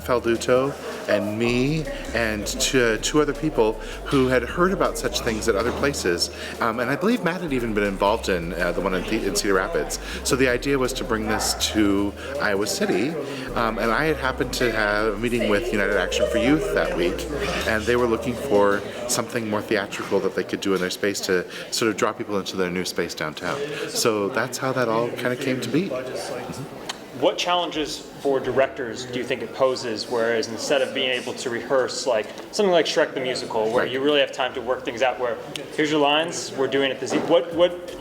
Falduto and me and two other people who had heard about such things at other places. And I believe Matt had even been involved in the one in Cedar Rapids. So the idea was to bring this to Iowa City. And I had happened to have a meeting with United Action for Youth that week. And they were looking for something more theatrical that they could do in their space to sort of draw people into their new space downtown. So that's how that all kind of came to be. What challenges for directors do you think it poses, whereas instead of being able to rehearse like something like Shrek the Musical, where you really have time to work things out, where here's your lines, we're doing it this evening. What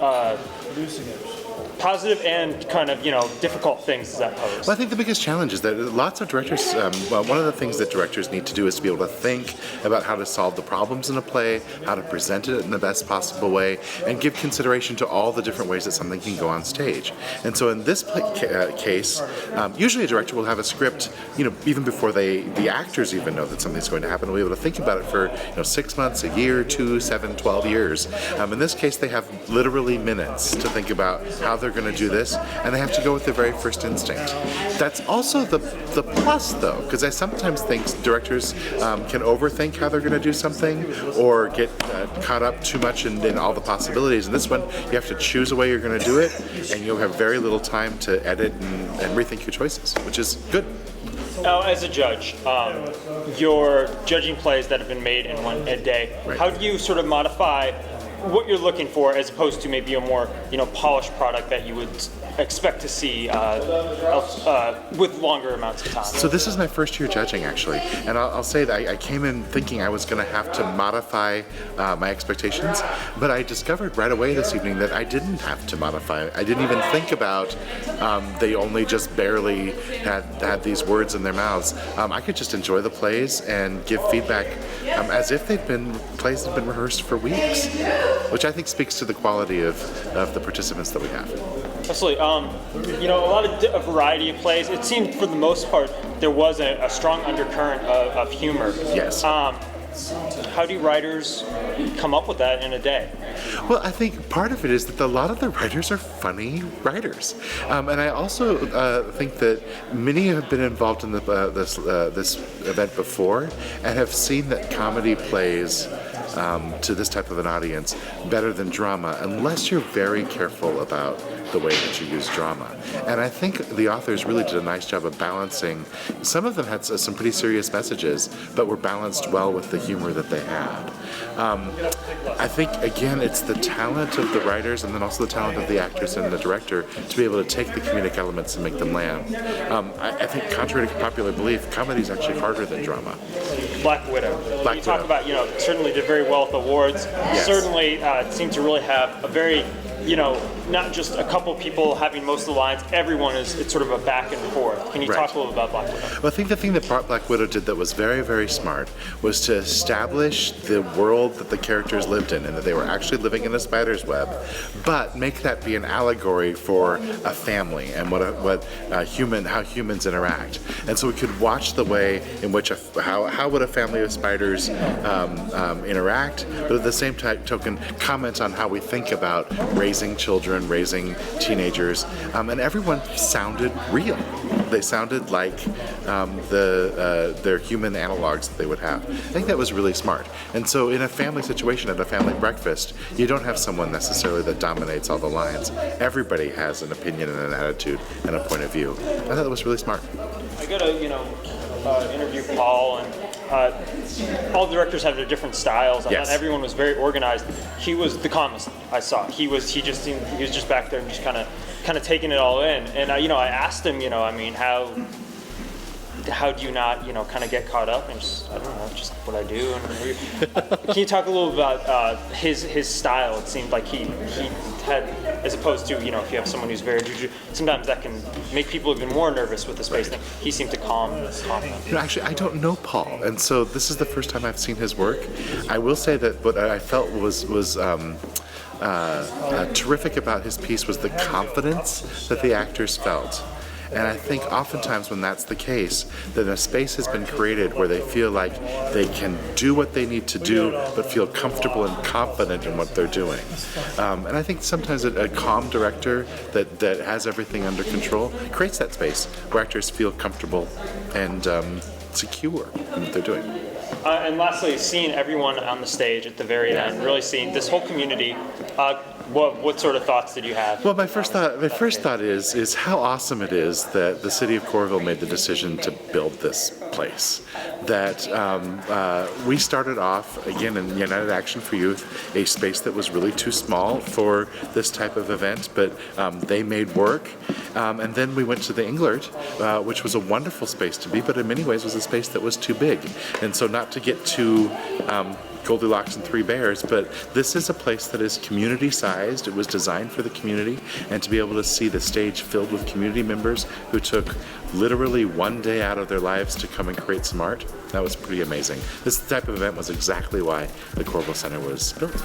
positive and kind of, difficult things does that pose? Well, I think the biggest challenge is that lots of directors, one of the things that directors need to do is to be able to think about how to solve the problems in a play, how to present it in the best possible way, and give consideration to all the different ways that something can go on stage. And so in this case, usually a director will have a script, even before the actors even know that something's going to happen. We'll be able to think about it for 6 months, a year, 2, 7, 12 years. In this case, they have literally minutes to think about how they're they're going to do this, and they have to go with their very first instinct. That's also the plus, though, because I sometimes think directors can overthink how they're going to do something or get caught up too much in all the possibilities. In this one, you have to choose a way you're going to do it, and you'll have very little time to edit and rethink your choices, which is good. Now, as a judge, you're judging plays that have been made in a day. Right. How do you sort of modify what you're looking for as opposed to maybe a more, polished product that you would expect to see with longer amounts of time? So this is my first year judging, actually, and I'll say that I came in thinking I was going to have to modify my expectations, but I discovered right away this evening that I didn't have to modify. I didn't even think about they only just barely had these words in their mouths. I could just enjoy the plays and give feedback as if plays that have been rehearsed for weeks, which I think speaks to the quality of the participants that we have. Absolutely. A lot of a variety of plays. It seemed for the most part there was a strong undercurrent of humor. Yes. How do writers come up with that in a day? Well, I think part of it is that a lot of the writers are funny writers, and I also think that many have been involved in this event before and have seen that comedy plays to this type of an audience better than drama, unless you're very careful about the way that you use drama. And I think the authors really did a nice job of balancing. Some of them had some pretty serious messages, but were balanced well with the humor that they had. I think, again, it's the talent of the writers and then also the talent of the actors and the director to be able to take the comedic elements and make them land. I think, contrary to popular belief, comedy is actually harder than drama. Black Widow. You talk about, certainly did very well at the awards. Yes. Certainly seemed to really have a very, not just a couple people having most of the lines. Everyone it's sort of a back and forth. Can you talk a little about Black Widow? Well, I think the thing that Black Widow did that was very, very smart was to establish the world that the characters lived in and that they were actually living in a spider's web, but make that be an allegory for a family and how humans interact. And so we could watch the way in which how would a family of spiders interact, but at the same token comment on how we think about raising children, raising teenagers, and everyone sounded real. They sounded like their human analogs that they would have. I think that was really smart. And so in a family situation, at a family breakfast, you don't have someone necessarily that dominates all the lines. Everybody has an opinion and an attitude and a point of view. I thought that was really smart. I got to, interview Paul, and all directors have their different styles. I thought everyone was very organized. He was the calmest I saw. He was just back there and just kind of taking it all in. And I asked him, how do you not, kind of get caught up? And just, I don't know, just what I do. And can you talk a little about his style? It seemed like he had, as opposed to, if you have someone who's very juju, sometimes that can make people even more nervous with the space thing. He seemed to calm them. Actually, I don't know Paul, and so this is the first time I've seen his work. I will say that what I felt was terrific about his piece was the confidence that the actors felt. And I think oftentimes when that's the case, then a space has been created where they feel like they can do what they need to do, but feel comfortable and confident in what they're doing. And I think sometimes a calm director that has everything under control creates that space where actors feel comfortable and secure in what they're doing. And lastly, seeing everyone on the stage at the very end, really seeing this whole community. What sort of thoughts did you have? Well, my first thought is how awesome it is that the city of Coralville made the decision to build this place. That we started off, again, in United Action for Youth, a space that was really too small for this type of event, but they made work. And then we went to the Englert, which was a wonderful space to be, but in many ways was a space that was too big. And so not to get too Goldilocks and Three Bears, but this is a place that is community-sized. It was designed for the community, and to be able to see the stage filled with community members who took literally one day out of their lives to come and create some art, that was pretty amazing. This type of event was exactly why the Coralville Center was built.